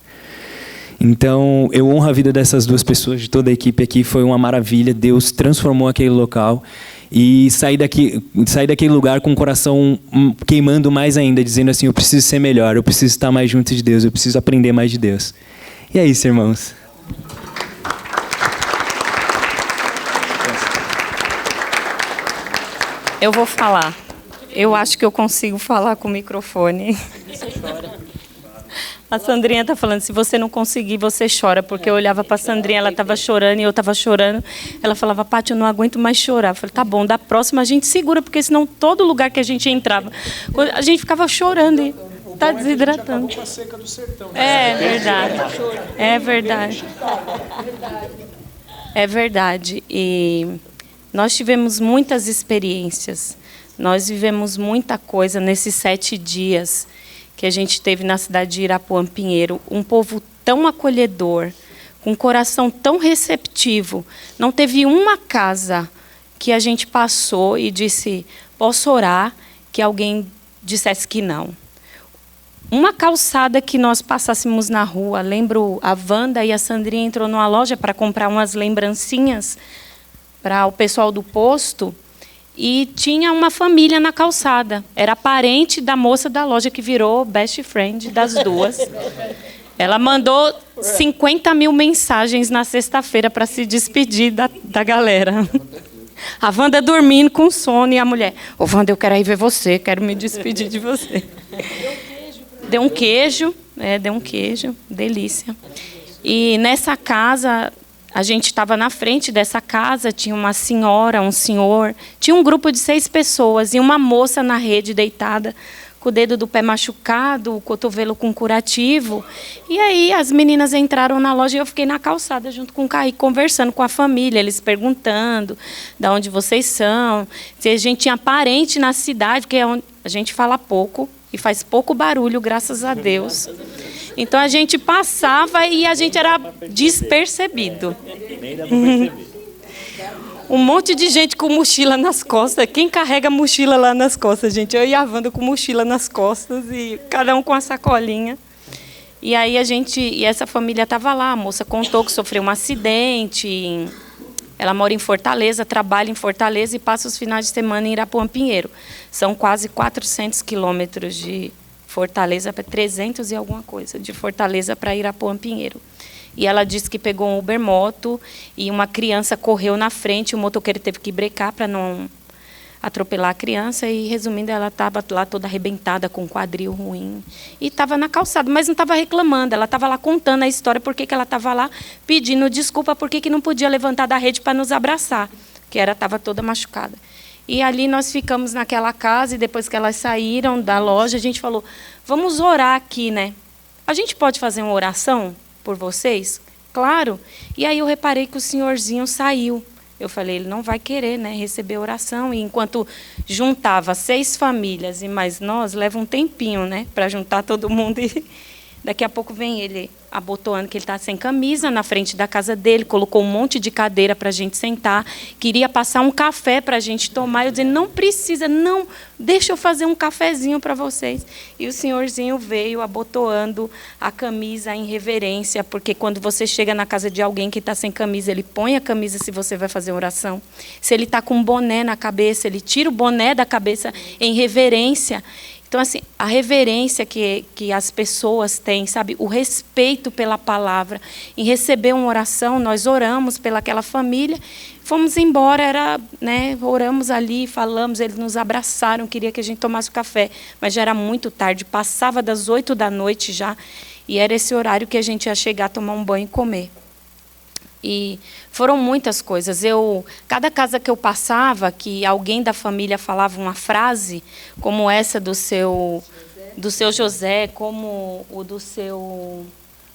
Então, eu honro a vida dessas duas pessoas, de toda a equipe aqui, foi uma maravilha, Deus transformou aquele local e saí daquele lugar com o coração queimando mais ainda, dizendo assim, eu preciso ser melhor, eu preciso estar mais junto de Deus, eu preciso aprender mais de Deus. E é isso, irmãos. Eu vou falar. Eu acho que eu consigo falar com o microfone. Você chora. A Sandrinha está falando, se você não conseguir, você chora. Porque eu olhava para a Sandrinha, ela estava chorando e eu estava chorando. Ela falava, Paty, eu não aguento mais chorar. Eu falei, tá bom, da próxima a gente segura, porque senão todo lugar que a gente entrava, a gente ficava chorando e está desidratando. É verdade. É verdade. É verdade. E nós tivemos muitas experiências, nós vivemos muita coisa nesses 7 dias que a gente teve na cidade de Irapuã Pinheiro, um povo tão acolhedor, com um coração tão receptivo. Não teve uma casa que a gente passou e disse, posso orar, que alguém dissesse que não. Uma calçada que nós passássemos na rua, lembro a Wanda e a Sandrinha entrou numa loja para comprar umas lembrancinhas para o pessoal do posto, e tinha uma família na calçada. Era parente da moça da loja que virou best friend das duas. Ela mandou 50 mil mensagens na sexta-feira para se despedir da galera. A Wanda dormindo com sono e a mulher, ô Wanda, eu quero ir ver você, quero me despedir de você. Deu um queijo, delícia. E nessa casa a gente estava na frente dessa casa, tinha uma senhora, um senhor, tinha um grupo de 6 pessoas e uma moça na rede deitada, com o dedo do pé machucado, o cotovelo com curativo. E aí as meninas entraram na loja e eu fiquei na calçada junto com o Kaique, conversando com a família, eles perguntando de onde vocês são, se a gente tinha parente na cidade, porque a gente fala pouco e faz pouco barulho, graças a Deus. Então a gente passava e a gente era despercebido. Nem dá pra perceber. Um monte de gente com mochila nas costas. Quem carrega mochila lá nas costas, gente? Eu e a Wanda com mochila nas costas e cada um com a sacolinha. E aí essa família estava lá. A moça contou que sofreu um acidente. Ela mora em Fortaleza, trabalha em Fortaleza e passa os finais de semana em Irapuã Pinheiro. São quase 400 quilômetros de Fortaleza para 300 e alguma coisa de Fortaleza para Irapuã Pinheiro. E ela disse que pegou um Uber moto e uma criança correu na frente, o motoqueiro teve que brecar para não atropelar a criança e, resumindo, ela estava lá toda arrebentada, com um quadril ruim. E estava na calçada, mas não estava reclamando, ela estava lá contando a história, por que ela estava lá pedindo desculpa, por que não podia levantar da rede para nos abraçar, que estava toda machucada. E ali nós ficamos naquela casa e depois que elas saíram da loja, a gente falou, vamos orar aqui, né? A gente pode fazer uma oração por vocês? Claro. E aí eu reparei que o senhorzinho saiu. Eu falei, ele não vai querer, né, receber oração. E enquanto juntava 6 famílias e mais nós, leva um tempinho, né, para juntar todo mundo. E daqui a pouco vem ele abotoando que ele está sem camisa na frente da casa dele, colocou um monte de cadeira para a gente sentar, queria passar um café para a gente tomar. Eu disse, não precisa, não, deixa eu fazer um cafezinho para vocês. E o senhorzinho veio abotoando a camisa em reverência, porque quando você chega na casa de alguém que está sem camisa, ele põe a camisa se você vai fazer oração. Se ele está com um boné na cabeça, ele tira o boné da cabeça em reverência. Então, assim, a reverência que as pessoas têm, sabe? O respeito pela palavra. Em receber uma oração, nós oramos pelaquela família, fomos embora, né, oramos ali, falamos, eles nos abraçaram, queria que a gente tomasse o café, mas já era muito tarde, passava das 8 da noite já, e era esse horário que a gente ia chegar, tomar um banho e comer. E foram muitas coisas. Cada casa que eu passava, que alguém da família falava uma frase, como essa do seu José, como o do seu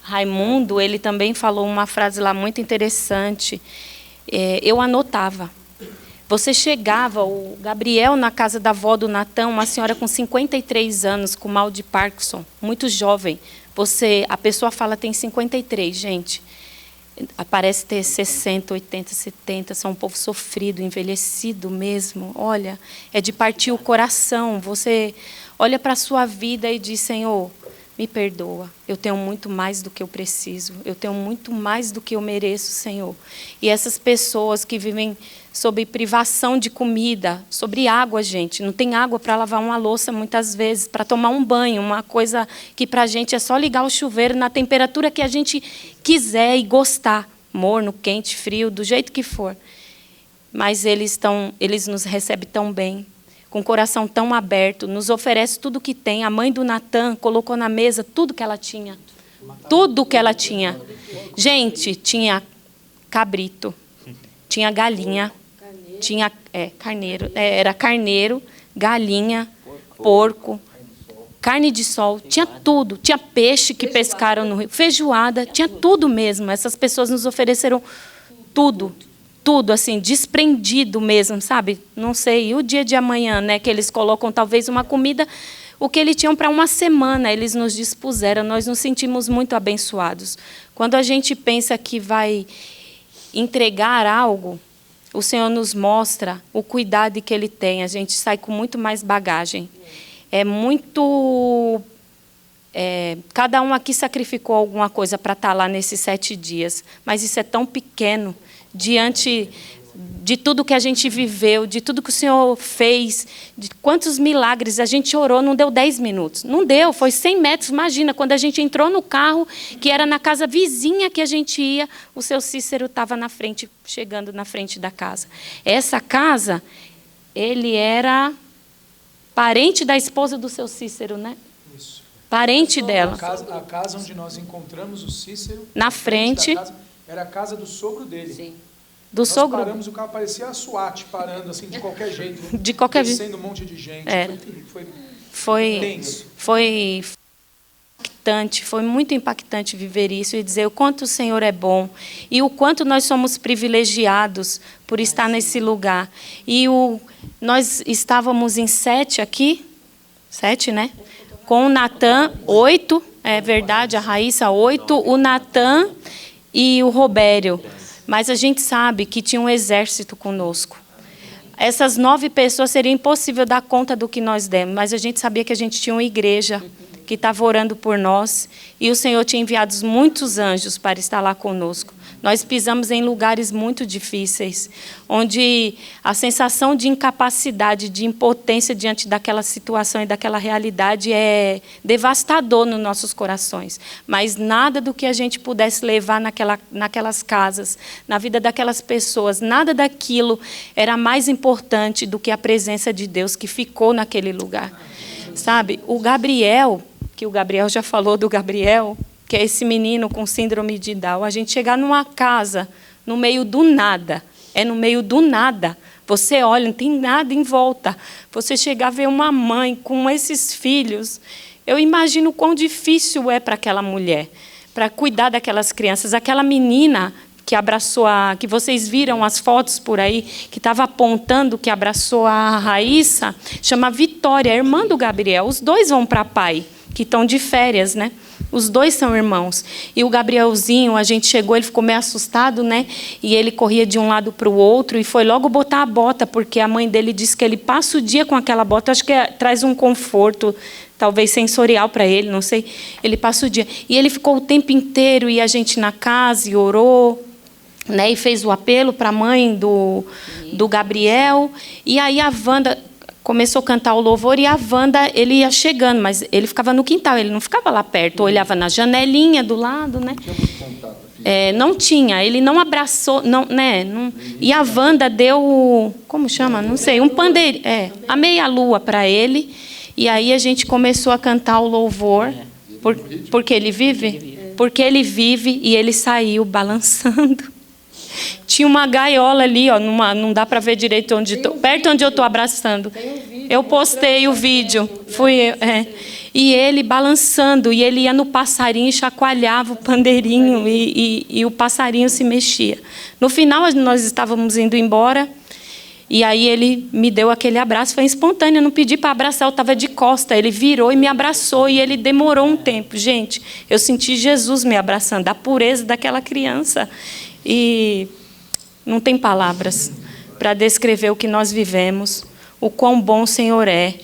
Raimundo, ele também falou uma frase lá muito interessante. Eu anotava. Você chegava, o Gabriel na casa da avó do Natan, uma senhora com 53 anos, com mal de Parkinson, muito jovem. A pessoa fala tem 53, gente. Parece ter 60, 80, 70, são um povo sofrido, envelhecido mesmo. Olha, é de partir o coração. Você olha para a sua vida e diz, Senhor, me perdoa. Eu tenho muito mais do que eu preciso. Eu tenho muito mais do que eu mereço, Senhor. E essas pessoas que vivem sob privação de comida, sobre água, gente. Não tem água para lavar uma louça muitas vezes, para tomar um banho, uma coisa que para a gente é só ligar o chuveiro na temperatura que a gente quiser e gostar, morno, quente, frio, do jeito que for. Mas eles nos recebem tão bem, com o coração tão aberto, nos oferece tudo o que tem. A mãe do Natan colocou na mesa tudo que ela tinha. Tudo que ela tinha. Gente, tinha cabrito, tinha galinha, tinha carneiro, era carneiro, galinha, porco, carne de sol, tinha tudo. Tinha peixe que pescaram no rio, feijoada, tinha tudo mesmo. Essas pessoas nos ofereceram tudo. Tudo, assim, desprendido mesmo, sabe? Não sei, e o dia de amanhã, né, que eles colocam talvez uma comida, o que eles tinham para uma semana, eles nos dispuseram, nós nos sentimos muito abençoados. Quando a gente pensa que vai entregar algo, o Senhor nos mostra o cuidado que Ele tem, a gente sai com muito mais bagagem. Cada um aqui sacrificou alguma coisa para estar lá nesses 7 dias, mas isso é tão pequeno, diante de tudo que a gente viveu, de tudo que o Senhor fez, de quantos milagres a gente orou, não deu 10 minutos. Não deu, foi 100 metros. Imagina, quando a gente entrou no carro, que era na casa vizinha que a gente ia, o seu Cícero estava na frente, chegando na frente da casa. Essa casa, ele era parente da esposa do seu Cícero, né? Isso. Parente dela. A casa onde nós encontramos o Cícero. Na frente. Era a casa do sogro dele. Sim. Do Nós sogro. paramos, o carro parecia a SWAT parando assim de qualquer jeito. De qualquer jeito. Descendo um monte de gente. É. Foi Foi tenso. impactante, foi muito impactante viver isso e dizer o quanto o Senhor é bom e o quanto nós somos privilegiados por estar nesse lugar. Nós estávamos em 7 aqui, 7, né? Com o Natan, 8, é verdade, a Raíssa, 8, o Natan e o Robério. Mas a gente sabe que tinha um exército conosco. Essas 9 pessoas seria impossível dar conta do que nós demos, mas a gente sabia que a gente tinha uma igreja que estava orando por nós e o Senhor tinha enviado muitos anjos para estar lá conosco. Nós pisamos em lugares muito difíceis, onde a sensação de incapacidade, de impotência diante daquela situação e daquela realidade é devastador nos nossos corações. Mas nada do que a gente pudesse levar naquelas casas, na vida daquelas pessoas, nada daquilo era mais importante do que a presença de Deus que ficou naquele lugar. Sabe, o Gabriel, que o Gabriel já falou do Gabriel, que é esse menino com síndrome de Down, a gente chegar numa casa, no meio do nada, no meio do nada, você olha, não tem nada em volta, você chegar a ver uma mãe com esses filhos, eu imagino o quão difícil é para aquela mulher, para cuidar daquelas crianças, aquela menina que abraçou que vocês viram as fotos por aí, que estava apontando, que abraçou a Raíssa, chama Vitória, irmã do Gabriel, os dois vão para pai, que estão de férias, né? Os dois são irmãos. E o Gabrielzinho, a gente chegou, ele ficou meio assustado, né? E ele corria de um lado para o outro e foi logo botar a bota, porque a mãe dele disse que ele passa o dia com aquela bota. Acho que traz um conforto, talvez sensorial para ele, não sei. Ele passa o dia. E ele ficou o tempo inteiro, e a gente na casa, e orou, né? E fez o apelo para a mãe do Gabriel. E aí a Wanda começou a cantar o louvor e a Wanda, ele ia chegando, mas ele ficava no quintal, ele não ficava lá perto, olhava na janelinha do lado, né? Não tinha, ele não abraçou, não, né? Não, e a Wanda deu, como chama? Não sei, um pandeirinho, a meia-lua para ele, e aí a gente começou a cantar o louvor, porque ele vive? Porque ele vive, e ele saiu balançando. Tinha uma gaiola ali, ó, não dá para ver direito perto onde eu estou abraçando. Eu postei o vídeo. E ele balançando, e ele ia no passarinho e chacoalhava o pandeirinho, e o passarinho se mexia. No final, nós estávamos indo embora, e aí ele me deu aquele abraço, foi espontâneo, eu não pedi para abraçar, eu estava de costa, ele virou e me abraçou, e ele demorou um tempo. Gente, eu senti Jesus me abraçando, a pureza daquela criança. E não tem palavras para descrever o que nós vivemos, o quão bom o Senhor é.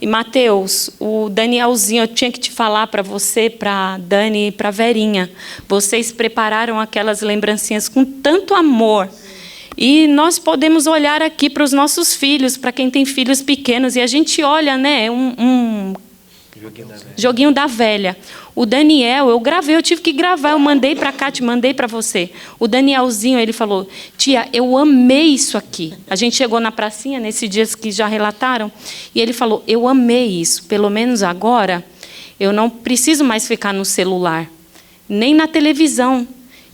E, Mateus, o Danielzinho, eu tinha que te falar para você, para Dani e para Verinha. Vocês prepararam aquelas lembrancinhas com tanto amor. E nós podemos olhar aqui para os nossos filhos, para quem tem filhos pequenos, e a gente olha, né, Joguinho da Velha. O Daniel, eu gravei, eu tive que gravar, eu mandei para a Cátia, mandei para você. O Danielzinho, ele falou, tia, eu amei isso aqui. A gente chegou na pracinha, nesses dias que já relataram, e ele falou, eu amei isso, pelo menos agora, eu não preciso mais ficar no celular, nem na televisão.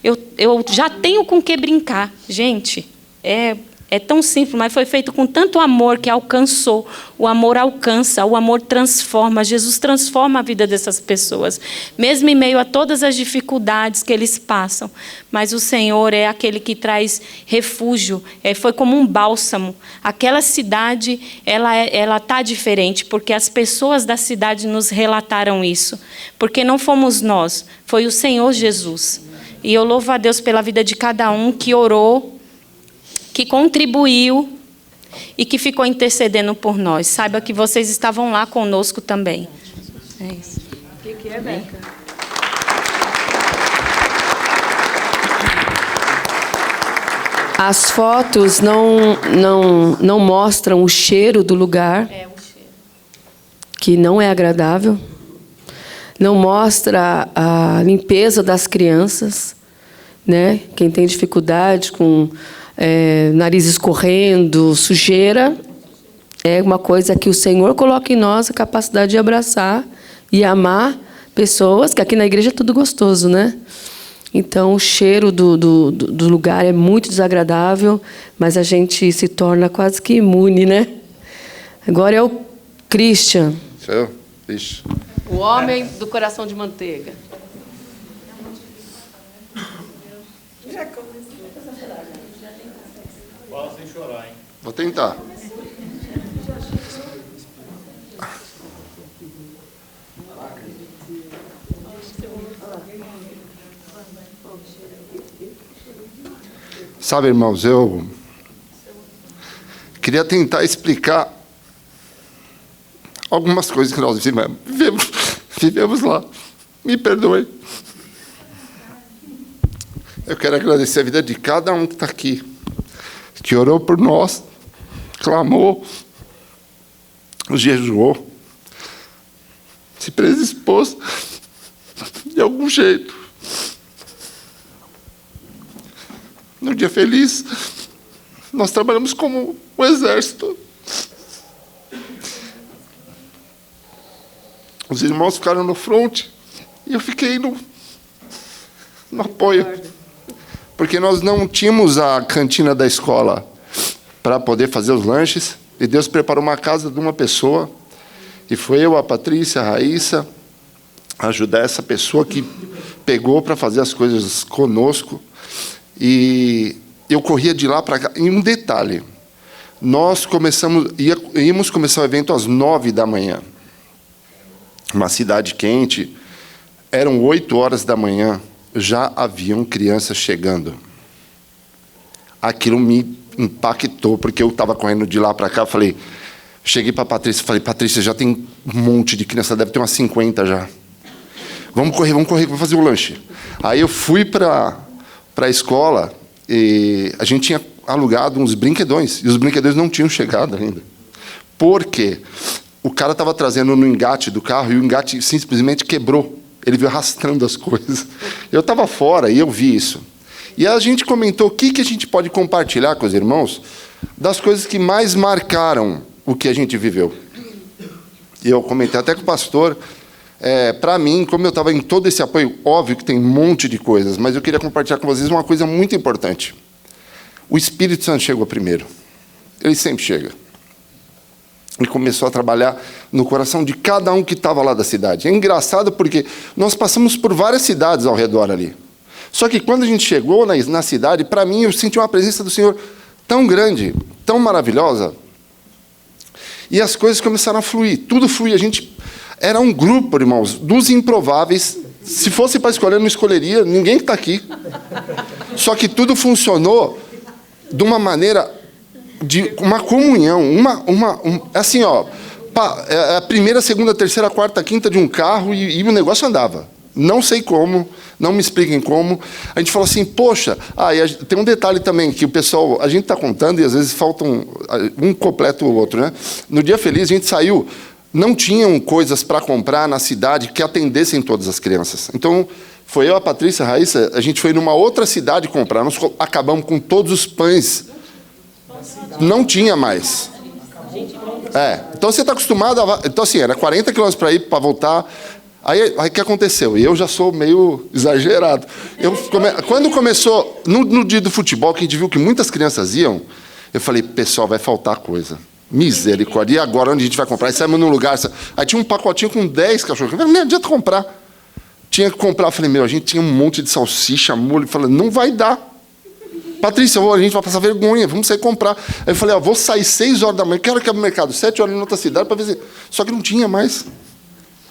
Eu já tenho com que brincar. Gente, é tão simples, mas foi feito com tanto amor que alcançou. O amor alcança, o amor transforma. Jesus transforma a vida dessas pessoas, mesmo em meio a todas as dificuldades que eles passam. Mas o Senhor é aquele que traz refúgio. Foi como um bálsamo. Aquela cidade, ela está diferente, porque as pessoas da cidade nos relataram isso. Porque não fomos nós, foi o Senhor Jesus. E eu louvo a Deus pela vida de cada um que orou, que contribuiu e que ficou intercedendo por nós. Saiba que vocês estavam lá conosco também. É isso. O que é, Beca? As fotos não mostram o cheiro do lugar, que não é agradável. Não mostra a limpeza das crianças, né? Quem tem dificuldade com nariz escorrendo, sujeira, é uma coisa que o Senhor coloca em nós a capacidade de abraçar e amar pessoas, que aqui na igreja é tudo gostoso, né? Então, o cheiro do lugar é muito desagradável, mas a gente se torna quase que imune, né? Agora é o Christian. Ixi. O homem do coração de manteiga. Fala sem chorar, hein? Vou tentar. Sabe, irmãos, eu queria tentar explicar algumas coisas que nós vivemos lá. Me perdoe. Eu quero agradecer a vida de cada um que está aqui, que orou por nós, clamou, jejuou, se predispôs de algum jeito. No dia feliz, nós trabalhamos como um exército. Os irmãos ficaram no front e eu fiquei no apoio. Porque nós não tínhamos a cantina da escola para poder fazer os lanches. E Deus preparou uma casa de uma pessoa. E foi eu, a Patrícia, a Raíssa, ajudar essa pessoa que pegou para fazer as coisas conosco. E eu corria de lá para cá. E um detalhe, nós íamos começar o evento às 9 da manhã. Uma cidade quente, eram 8 horas da manhã, já haviam crianças chegando. Aquilo me impactou, porque eu estava correndo de lá para cá, cheguei para a Patrícia, falei, Patrícia, já tem um monte de criança, deve ter umas 50 já. Vamos correr, vamos fazer o lanche. Aí eu fui para a escola, e a gente tinha alugado uns brinquedões, e os brinquedões não tinham chegado ainda. Por quê? O cara estava trazendo no engate do carro, e o engate simplesmente quebrou. Ele veio arrastando as coisas. Eu estava fora, e eu vi isso. E a gente comentou o que a gente pode compartilhar com os irmãos das coisas que mais marcaram o que a gente viveu. E eu comentei até com o pastor, para mim, como eu estava em todo esse apoio, óbvio que tem um monte de coisas, mas eu queria compartilhar com vocês uma coisa muito importante. O Espírito Santo chegou primeiro. Ele sempre chega. Ele começou a trabalhar no coração de cada um que estava lá da cidade. É engraçado porque nós passamos por várias cidades ao redor ali. Só que quando a gente chegou na cidade, para mim, eu senti uma presença do Senhor tão grande, tão maravilhosa. E as coisas começaram a fluir. Tudo fluía. A gente era um grupo, irmãos, dos improváveis. Se fosse para escolher, eu não escolheria ninguém que está aqui. Só que tudo funcionou de uma maneira de uma comunhão, assim, ó, a primeira, segunda, terceira, quarta, quinta de um carro e o negócio andava. Não sei como, não me expliquem como. A gente falou assim, poxa, tem um detalhe também que o pessoal, a gente está contando e às vezes falta um completa o outro, né? No dia feliz a gente saiu, não tinham coisas para comprar na cidade que atendessem todas as crianças. Então, foi eu, a Patrícia, a Raíssa, a gente foi numa outra cidade comprar, nós acabamos com todos os pães. Não tinha mais. Então você está acostumado a... Então assim, era 40 quilômetros para ir, para voltar. Aí o que aconteceu? E eu já sou meio exagerado. Quando começou, no dia do futebol, que a gente viu que muitas crianças iam, eu falei, pessoal, vai faltar coisa. Misericórdia. E agora, onde a gente vai comprar? E saímos num lugar... Aí tinha um pacotinho com 10 cachorros. Não adianta comprar. Tinha que comprar. Eu falei, a gente tinha um monte de salsicha, molho. Eu falei, não vai dar. Patrícia, a gente vai passar vergonha, vamos sair comprar. Aí eu falei, vou sair 6 horas da manhã, quero que abra o mercado, 7 horas em outra cidade, para ver se... Só que não tinha mais.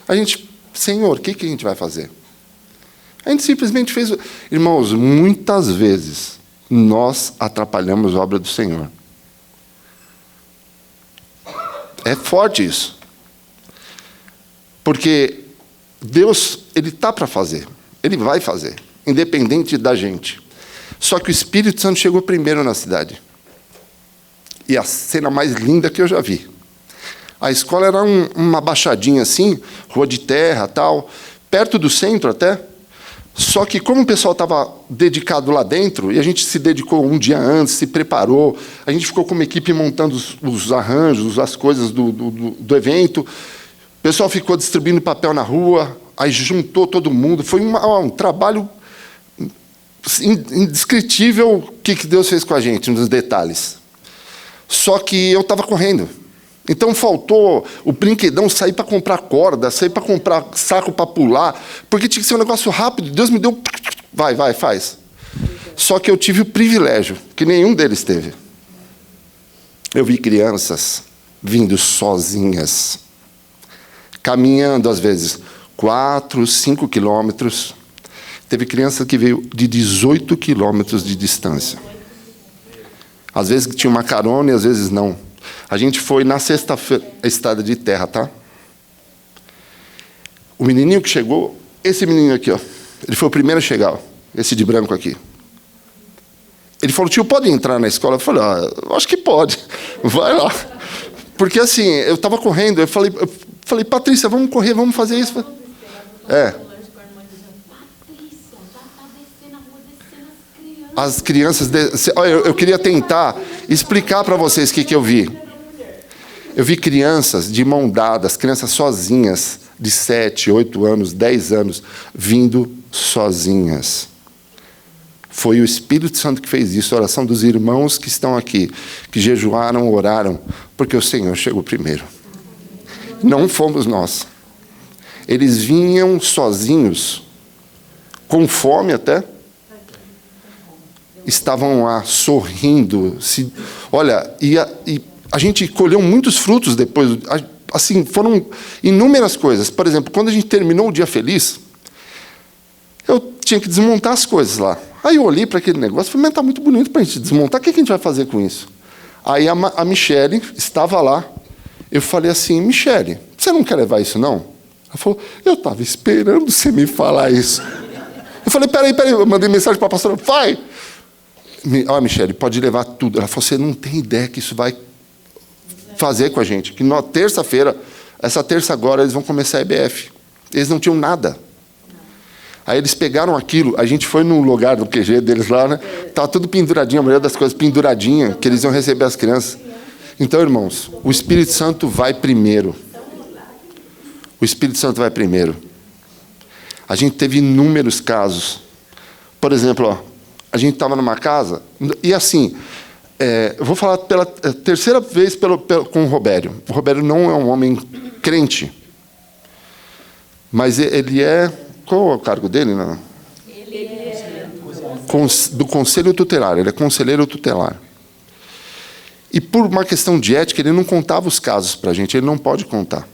A gente, Senhor, o que a gente vai fazer? A gente simplesmente fez... Irmãos, muitas vezes nós atrapalhamos a obra do Senhor. É forte isso. Porque Deus, Ele está para fazer. Ele vai fazer, independente da gente. Só que o Espírito Santo chegou primeiro na cidade. E a cena mais linda que eu já vi. A escola era uma baixadinha assim, rua de terra, tal, perto do centro até. Só que como o pessoal estava dedicado lá dentro, e a gente se dedicou um dia antes, se preparou, a gente ficou com uma equipe montando os arranjos, as coisas do evento. O pessoal ficou distribuindo papel na rua, aí juntou todo mundo. Foi um trabalho indescritível o que Deus fez com a gente, nos detalhes. Só que eu estava correndo. Então faltou o brinquedão, sair para comprar corda, sair para comprar saco para pular, porque tinha que ser um negócio rápido. Deus me deu, vai, faz. Só que eu tive o privilégio, que nenhum deles teve. Eu vi crianças vindo sozinhas, caminhando às vezes 4, 5 quilômetros. Teve criança que veio de 18 quilômetros de distância. Às vezes tinha uma carona e às vezes não. A gente foi na sexta-feira, estrada de terra, tá? O menininho que chegou, esse menininho aqui, ó, ele foi o primeiro a chegar, ó, esse de branco aqui. Ele falou, tio, pode entrar na escola? Eu falei, eu acho que pode, vai lá. Porque assim, eu estava correndo, eu falei, Patrícia, vamos correr, vamos fazer isso. As crianças... Eu queria tentar explicar para vocês o que eu vi. Eu vi crianças de mão dadas, crianças sozinhas, de 7, 8 anos, 10 anos, vindo sozinhas. Foi o Espírito Santo que fez isso, a oração dos irmãos que estão aqui, que jejuaram, oraram, porque o Senhor chegou primeiro. Não fomos nós. Eles vinham sozinhos, com fome até, estavam lá sorrindo. Olha, e a gente colheu muitos frutos depois. Assim, foram inúmeras coisas. Por exemplo, quando a gente terminou o dia feliz, eu tinha que desmontar as coisas lá. Aí eu olhei para aquele negócio e falei, mas está muito bonito para a gente desmontar. O que a gente vai fazer com isso? Aí a Michele estava lá. Eu falei assim, Michele, você não quer levar isso, não? Ela falou, eu estava esperando você me falar isso. Eu falei, peraí. Eu mandei mensagem para a pastora, vai! Ó, Michele, pode levar tudo. Ela falou, você não tem ideia que isso vai fazer com a gente. Que na terça-feira, essa terça agora, eles vão começar a EBF. Eles não tinham nada. Aí eles pegaram aquilo, a gente foi no lugar do QG deles lá, né? Estava tudo penduradinho, a maioria das coisas penduradinha, que eles iam receber as crianças. Então, irmãos, o Espírito Santo vai primeiro. O Espírito Santo vai primeiro. A gente teve inúmeros casos. Por exemplo, ó, a gente estava numa casa, e assim, eu vou falar pela terceira vez com o Robério. O Robério não é um homem crente, mas ele é... Qual é o cargo dele? Não? Ele é... do Conselho Tutelar, ele é conselheiro tutelar. E por uma questão de ética, ele não contava os casos para a gente, ele não pode contar.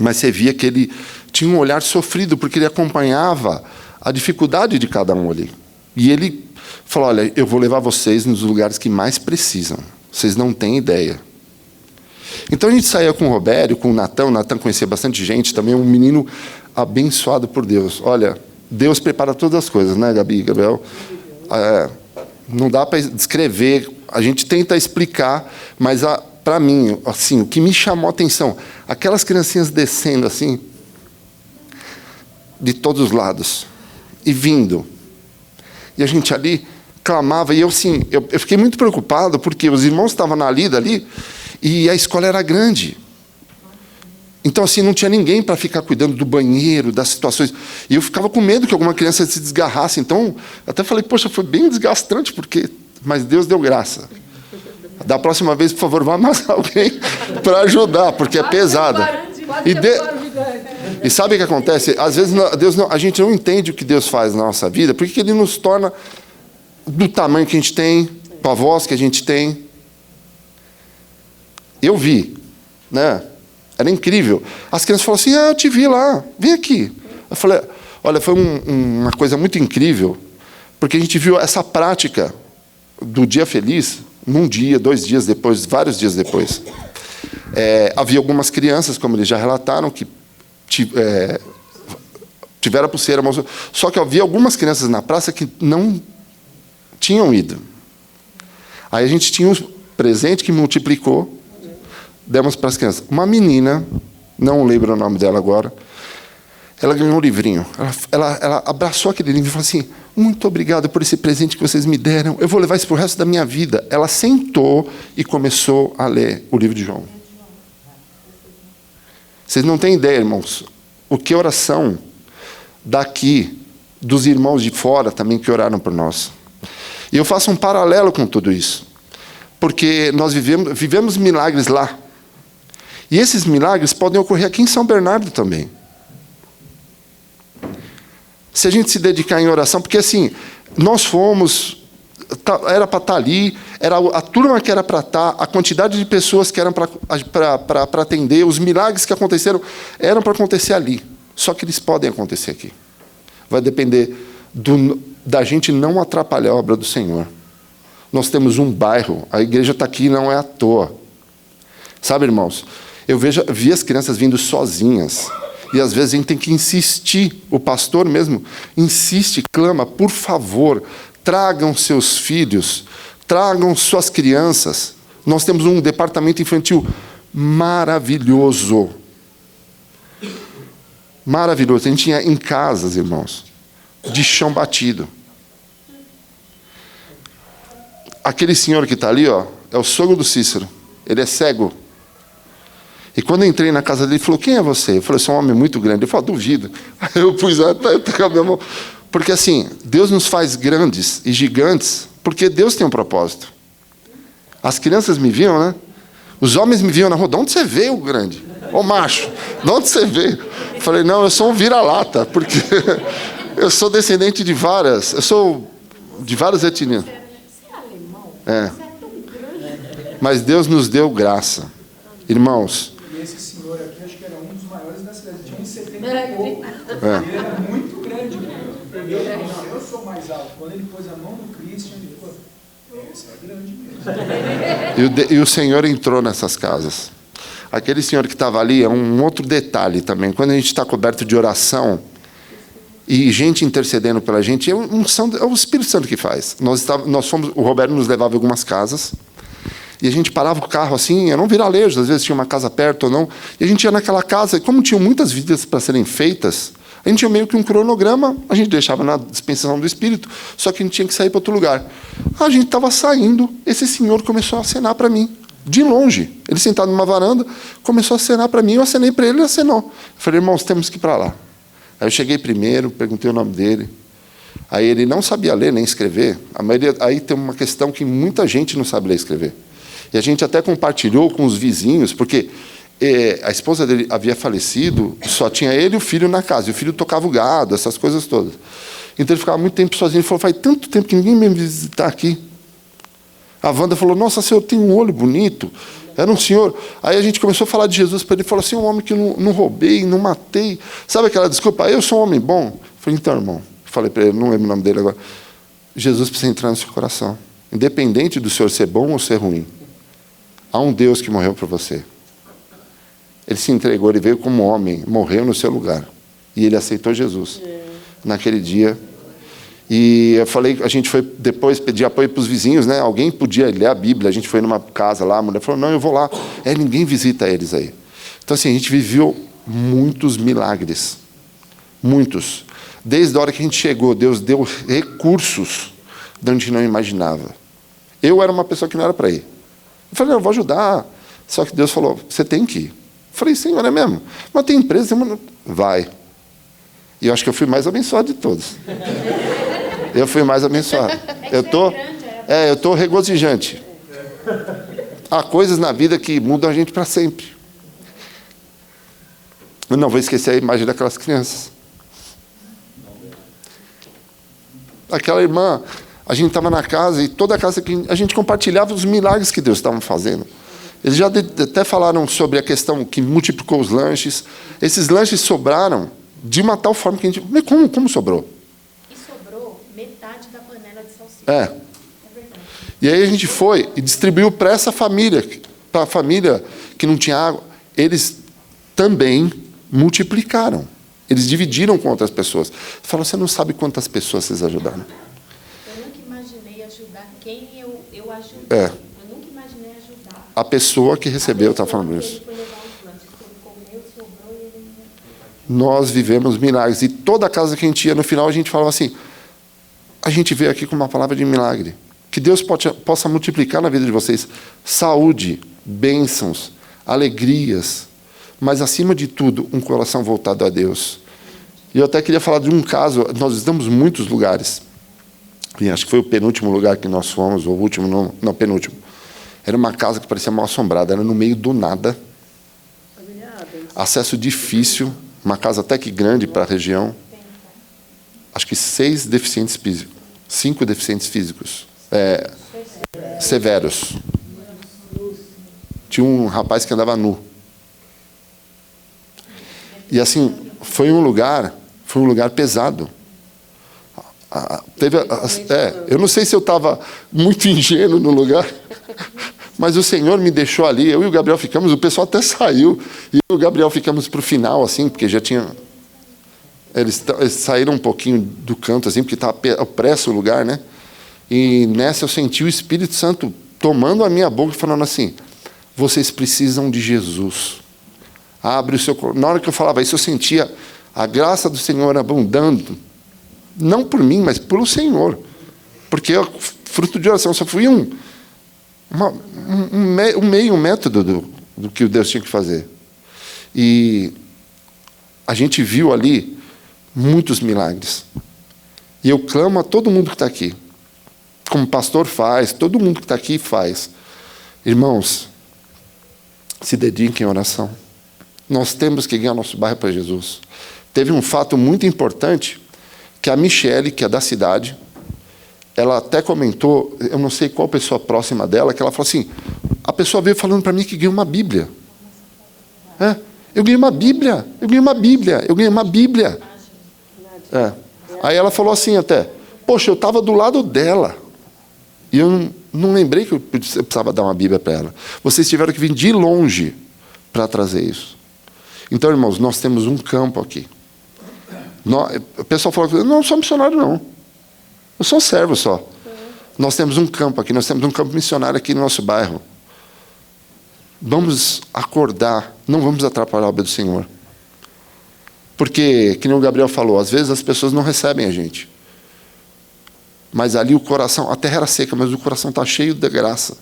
Mas você via que ele tinha um olhar sofrido, porque ele acompanhava a dificuldade de cada um ali. E ele falou, olha, eu vou levar vocês nos lugares que mais precisam. Vocês não têm ideia. Então a gente saía com o Robério, com o Natan conhecia bastante gente, também um menino abençoado por Deus. Olha, Deus prepara todas as coisas, né, Gabi e Gabriel? Não dá para descrever, a gente tenta explicar, mas para mim, assim, o que me chamou a atenção, aquelas criancinhas descendo assim, de todos os lados, e vindo. E a gente ali clamava, e eu fiquei muito preocupado, porque os irmãos estavam ali, e a escola era grande. Então, assim, não tinha ninguém para ficar cuidando do banheiro, das situações. E eu ficava com medo que alguma criança se desgarrasse. Então, até falei, poxa, foi bem desgastante, mas Deus deu graça. Da próxima vez, por favor, vá mais alguém para ajudar, porque é pesada. E sabe o que acontece? Às vezes a gente não entende o que Deus faz na nossa vida, porque Ele nos torna do tamanho que a gente tem, com a voz que a gente tem. Eu vi, né? Era incrível. As crianças falaram assim, eu te vi lá, vem aqui. Eu falei, olha, foi uma coisa muito incrível, porque a gente viu essa prática do dia feliz, num dia, 2 dias depois, vários dias depois. Havia algumas crianças, como eles já relataram, que tiveram a pulseira, só que havia algumas crianças na praça que não tinham ido. Aí a gente tinha um presente que multiplicou, demos para as crianças. Uma menina, não lembro o nome dela agora, ela ganhou um livrinho. Ela abraçou aquele livro e falou assim, muito obrigado por esse presente que vocês me deram, eu vou levar isso para o resto da minha vida. Ela sentou e começou a ler o livro de João. Vocês não têm ideia, irmãos, o que oração daqui dos irmãos de fora também que oraram por nós. E eu faço um paralelo com tudo isso, porque nós vivemos milagres lá. E esses milagres podem ocorrer aqui em São Bernardo também. Se a gente se dedicar em oração, porque assim, nós fomos, era para estar ali, era a turma que era para estar, a quantidade de pessoas que eram para atender, os milagres que aconteceram, eram para acontecer ali. Só que eles podem acontecer aqui. Vai depender da gente não atrapalhar a obra do Senhor. Nós temos um bairro, a igreja está aqui, não é à toa. Sabe, irmãos, eu vi as crianças vindo sozinhas, e às vezes a gente tem que insistir, o pastor mesmo insiste, clama, por favor, tragam seus filhos, tragam suas crianças. Nós temos um departamento infantil maravilhoso. Maravilhoso. A gente tinha em casas, irmãos, de chão batido. Aquele senhor que está ali, ó, é o sogro do Cícero. Ele é cego. E quando eu entrei na casa dele, ele falou, quem é você? Eu falei, sou um homem muito grande. Ele falou, duvido. Aí eu pus a minha mão. Porque assim, Deus nos faz grandes e gigantes, porque Deus tem um propósito. As crianças me viam, né? Os homens me viam na rua, de onde você veio, grande? Ô macho, de onde você veio? Eu falei, não, eu sou um vira-lata, porque eu sou descendente de várias, eu sou de várias etnias. Você é alemão? É. Você é tão grande. Mas Deus nos deu graça. Irmãos. E esse senhor aqui, acho que era um dos maiores da cidade, tinha 1,70 e pouco. Ele era muito grande. Ele falou, eu sou mais alto. Quando ele pôs a mão no Christian, ele falou, esse é grande mesmo. E o Senhor entrou nessas casas. Aquele senhor que estava ali é um outro detalhe também. Quando a gente está coberto de oração e gente intercedendo pela gente, é o Espírito Santo que faz. Nós fomos, o Roberto nos levava em algumas casas e a gente parava o carro assim, era um viralejo, às vezes tinha uma casa perto ou não, e a gente ia naquela casa, e como tinham muitas vidas para serem feitas, a gente tinha meio que um cronograma, a gente deixava na dispensação do Espírito, só que a gente tinha que sair para outro lugar. A gente estava saindo, esse senhor começou a acenar para mim, de longe. Ele sentado numa varanda, começou a acenar para mim, eu acenei para ele, ele acenou. Eu falei, irmãos, temos que ir para lá. Aí eu cheguei primeiro, perguntei o nome dele. Aí ele não sabia ler nem escrever. Aí tem uma questão que muita gente não sabe ler e escrever. E a gente até compartilhou com os vizinhos, porque a esposa dele havia falecido, só tinha ele e o filho na casa, e o filho tocava o gado, essas coisas todas. Então ele ficava muito tempo sozinho, ele falou, faz tanto tempo que ninguém vem me visitar aqui. A Wanda falou, nossa, senhor tem um olho bonito. Era um senhor. Aí a gente começou a falar de Jesus para ele, falou assim, um homem que não roubei, não matei. Sabe aquela desculpa? Eu sou um homem bom. Eu falei, então, irmão, falei para ele, não lembro o nome dele agora, Jesus precisa entrar no seu coração. Independente do senhor ser bom ou ser ruim. Há um Deus que morreu por você. Ele se entregou, ele veio como homem, morreu no seu lugar. E ele aceitou Jesus naquele dia. E eu falei, a gente foi depois pedir apoio para os vizinhos, né? Alguém podia ler a Bíblia, a gente foi numa casa lá, a mulher falou, não, eu vou lá. Ninguém visita eles aí. Então, assim, a gente viveu muitos milagres. Muitos. Desde a hora que a gente chegou, Deus deu recursos de onde a gente não imaginava. Eu era uma pessoa que não era para ir. Eu falei, não, eu vou ajudar. Só que Deus falou, você tem que ir. Eu falei, Senhor, é mesmo? Mas tem empresa, vai. E eu acho que eu fui mais abençoado de todos. Eu fui mais abençoado. Eu estou regozijante. Há coisas na vida que mudam a gente para sempre. Eu não vou esquecer a imagem daquelas crianças. Aquela irmã, a gente estava na casa e toda a casa que a gente compartilhava os milagres que Deus estava fazendo. Eles já até falaram sobre a questão que multiplicou os lanches. Esses lanches sobraram de uma tal forma que a gente... Como sobrou? E sobrou metade da panela de salsicha. É verdade. E aí a gente foi e distribuiu para essa família, para a família que não tinha água. Eles também multiplicaram. Eles dividiram com outras pessoas. Falaram, você não sabe quantas pessoas vocês ajudaram. Eu nunca imaginei ajudar quem eu ajudei. É. Eu nunca imaginei ajudar. A pessoa que recebeu está falando isso. Ele foi levar os lanches, ele comeu, sobrou e ele... Nós vivemos milagres. E toda casa que a gente ia, no final, a gente falava assim, a gente veio aqui com uma palavra de milagre. Que Deus possa multiplicar na vida de vocês saúde, bênçãos, alegrias, mas, acima de tudo, um coração voltado a Deus. E eu até queria falar de um caso. Nós visitamos muitos lugares. E acho que foi o penúltimo lugar que nós fomos, ou o último, não, penúltimo. Era uma casa que parecia mal assombrada, era no meio do nada. Acesso difícil, uma casa até que grande para a região. Acho que 5 deficientes físicos. Severos. Tinha um rapaz que andava nu. E assim, foi um lugar pesado. Eu não sei se eu estava muito ingênuo no lugar, mas o Senhor me deixou ali. Eu e o Gabriel ficamos, o pessoal até saiu, e eu e o Gabriel ficamos para o final, assim, porque já tinha... Eles saíram um pouquinho do canto, assim, porque estava opresso o lugar, né? E nessa eu senti o Espírito Santo tomando a minha boca e falando assim: vocês precisam de Jesus. Abre o seu coração. Na hora que eu falava isso, eu sentia a graça do Senhor abundando. Não por mim, mas pelo Senhor. Porque eu, fruto de oração, só fui um método do que Deus tinha que fazer. E a gente viu ali muitos milagres. E eu clamo a todo mundo que está aqui. Como o pastor faz, todo mundo que está aqui faz. Irmãos, se dediquem em oração. Nós temos que ganhar nosso bairro para Jesus. Teve um fato muito importante, que a Michele, que é da cidade, ela até comentou, eu não sei qual pessoa próxima dela, que ela falou assim: a pessoa veio falando para mim que ganhou uma Bíblia. Eu ganhei uma Bíblia, eu ganhei uma Bíblia, eu ganhei uma Bíblia. Aí ela falou assim até: poxa, eu estava do lado dela. E eu não lembrei que eu precisava dar uma Bíblia para ela. Vocês tiveram que vir de longe para trazer isso. Então, irmãos, nós temos um campo aqui. O pessoal fala: não sou missionário, não. Eu sou servo só. Nós temos um campo aqui, nós temos um campo missionário aqui no nosso bairro. Vamos acordar, não vamos atrapalhar a obra do Senhor. Porque, que nem o Gabriel falou, às vezes as pessoas não recebem a gente. Mas ali o coração, a terra era seca, mas o coração está cheio de graça.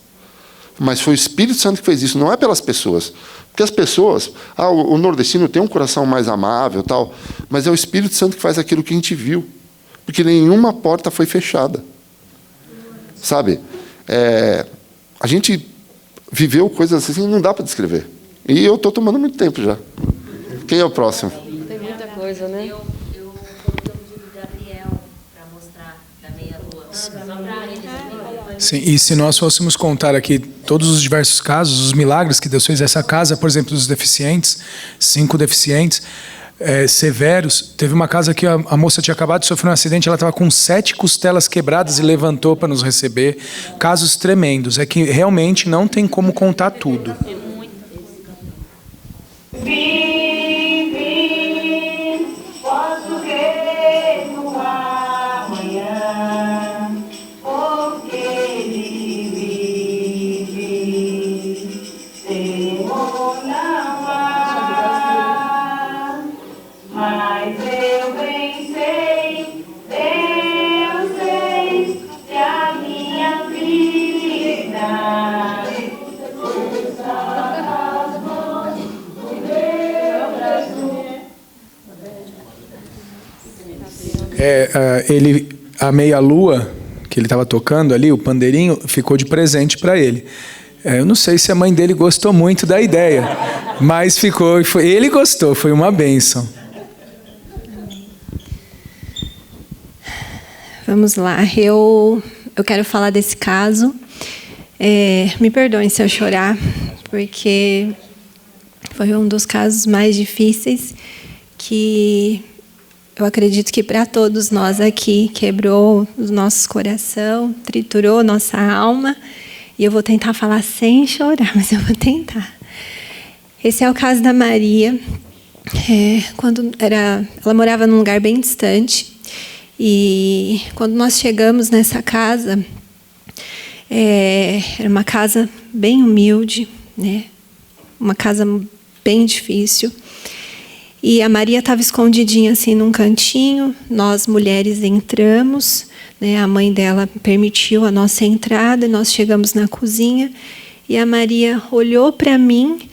Mas foi o Espírito Santo que fez isso, não é pelas pessoas. Porque as pessoas, o nordestino tem um coração mais amável, tal, mas é o Espírito Santo que faz aquilo que a gente viu. Porque nenhuma porta foi fechada. Sabe? A gente viveu coisas assim, não dá para descrever. E eu estou tomando muito tempo já. Quem é o próximo? Tem muita coisa, né? Eu coloquei o vídeo do Gabriel para mostrar da meia-lua. Sim, e se nós fôssemos contar aqui todos os diversos casos, os milagres que Deus fez, essa casa, por exemplo, dos deficientes, 5 deficientes, severos. Teve uma casa que a moça tinha acabado de sofrer um acidente, ela estava com 7 costelas quebradas e levantou para nos receber. Casos tremendos. É que realmente não tem como contar tudo. A meia-lua que ele estava tocando ali, o pandeirinho, ficou de presente para ele. Eu não sei se a mãe dele gostou muito da ideia, mas ficou. Ele gostou, foi uma bênção. Vamos lá, eu quero falar desse caso. Me perdoem se eu chorar, porque foi um dos casos mais difíceis que eu acredito que para todos nós aqui quebrou o nosso coração, triturou nossa alma. E eu vou tentar falar sem chorar, mas eu vou tentar. Esse é o caso da Maria. Ela morava num lugar bem distante. E quando nós chegamos nessa casa, era uma casa bem humilde, né? Uma casa bem difícil. E a Maria estava escondidinha assim num cantinho. Nós, mulheres, entramos, né? A mãe dela permitiu a nossa entrada. Nós chegamos na cozinha e a Maria olhou para mim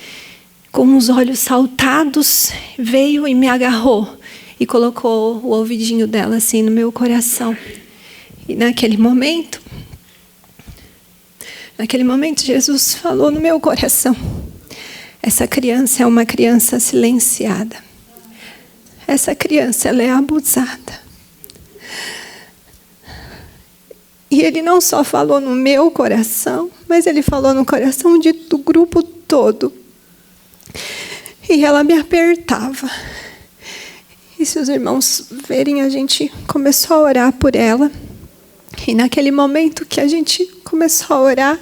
com os olhos saltados, veio e me agarrou. e colocou o ouvidinho dela assim no meu coração. E naquele momento, Jesus falou no meu coração: essa criança é uma criança silenciada. Essa criança, ela é abusada. E ele não só falou no meu coração, mas ele falou no coração do grupo todo. E ela me apertava. E se os irmãos verem, a gente começou a orar por ela. E naquele momento que a gente começou a orar,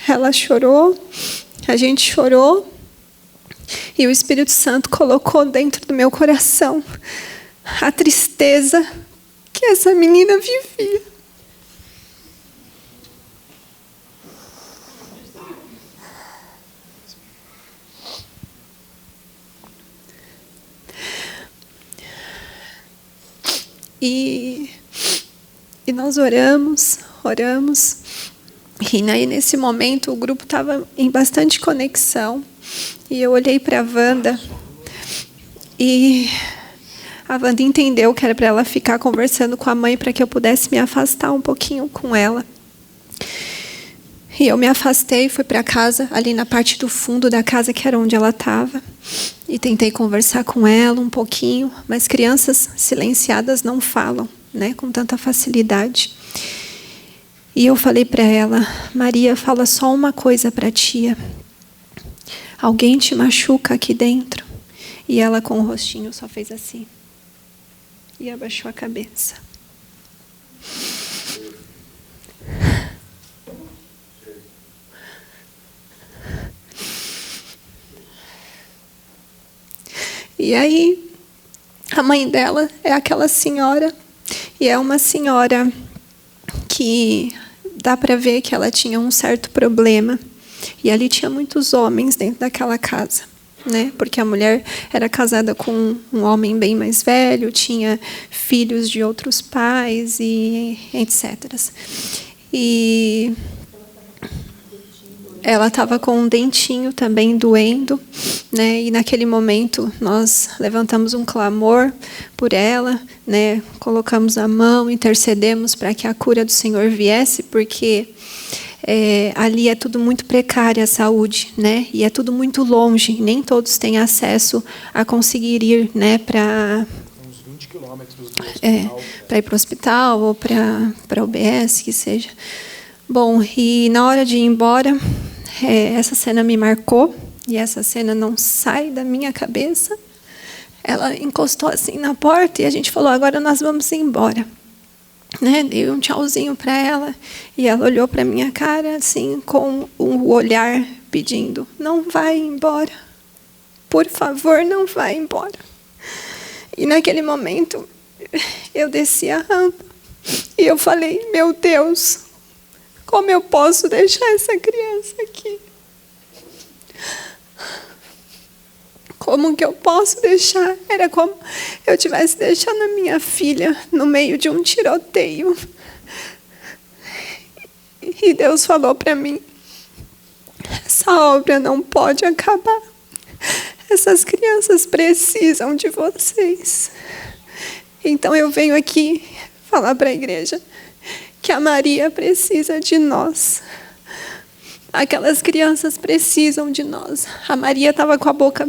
ela chorou, a gente chorou. E o Espírito Santo colocou dentro do meu coração a tristeza que essa menina vivia. E nós oramos. E aí, nesse momento, o grupo estava em bastante conexão. E eu olhei para a Wanda. E a Wanda entendeu que era para ela ficar conversando com a mãe para que eu pudesse me afastar um pouquinho com ela. E eu me afastei, fui para casa, ali na parte do fundo da casa, que era onde ela estava. E tentei conversar com ela um pouquinho, mas crianças silenciadas não falam, né, com tanta facilidade. E eu falei para ela: Maria, fala só uma coisa para a tia. Alguém te machuca aqui dentro? E ela, com o rostinho, só fez assim. E abaixou a cabeça. E aí, a mãe dela é aquela senhora, e é uma senhora que dá para ver que ela tinha um certo problema. E ali tinha muitos homens dentro daquela casa, né? Porque a mulher era casada com um homem bem mais velho, tinha filhos de outros pais e etc. E ela estava com um dentinho também doendo, né? E naquele momento nós levantamos um clamor por ela, né? Colocamos a mão, intercedemos para que a cura do Senhor viesse, porque ali é tudo muito precária a saúde, né? E é tudo muito longe, nem todos têm acesso a conseguir ir, né, para uns 20 quilômetros do hospital, para ir para o hospital ou para a UBS, que seja. Bom, e na hora de ir embora, essa cena me marcou, e essa cena não sai da minha cabeça. Ela encostou assim na porta e a gente falou: agora nós vamos embora. Né? Dei um tchauzinho para ela e ela olhou para minha cara assim, com um olhar pedindo: não vai embora, por favor, não vai embora. E naquele momento eu desci a rampa e eu falei: meu Deus, como eu posso deixar essa criança aqui? Como que eu posso deixar? Era como eu tivesse deixando a minha filha no meio de um tiroteio. E Deus falou para mim: essa obra não pode acabar. Essas crianças precisam de vocês. Então eu venho aqui falar para a igreja que a Maria precisa de nós. Aquelas crianças precisam de nós. A Maria estava com a boca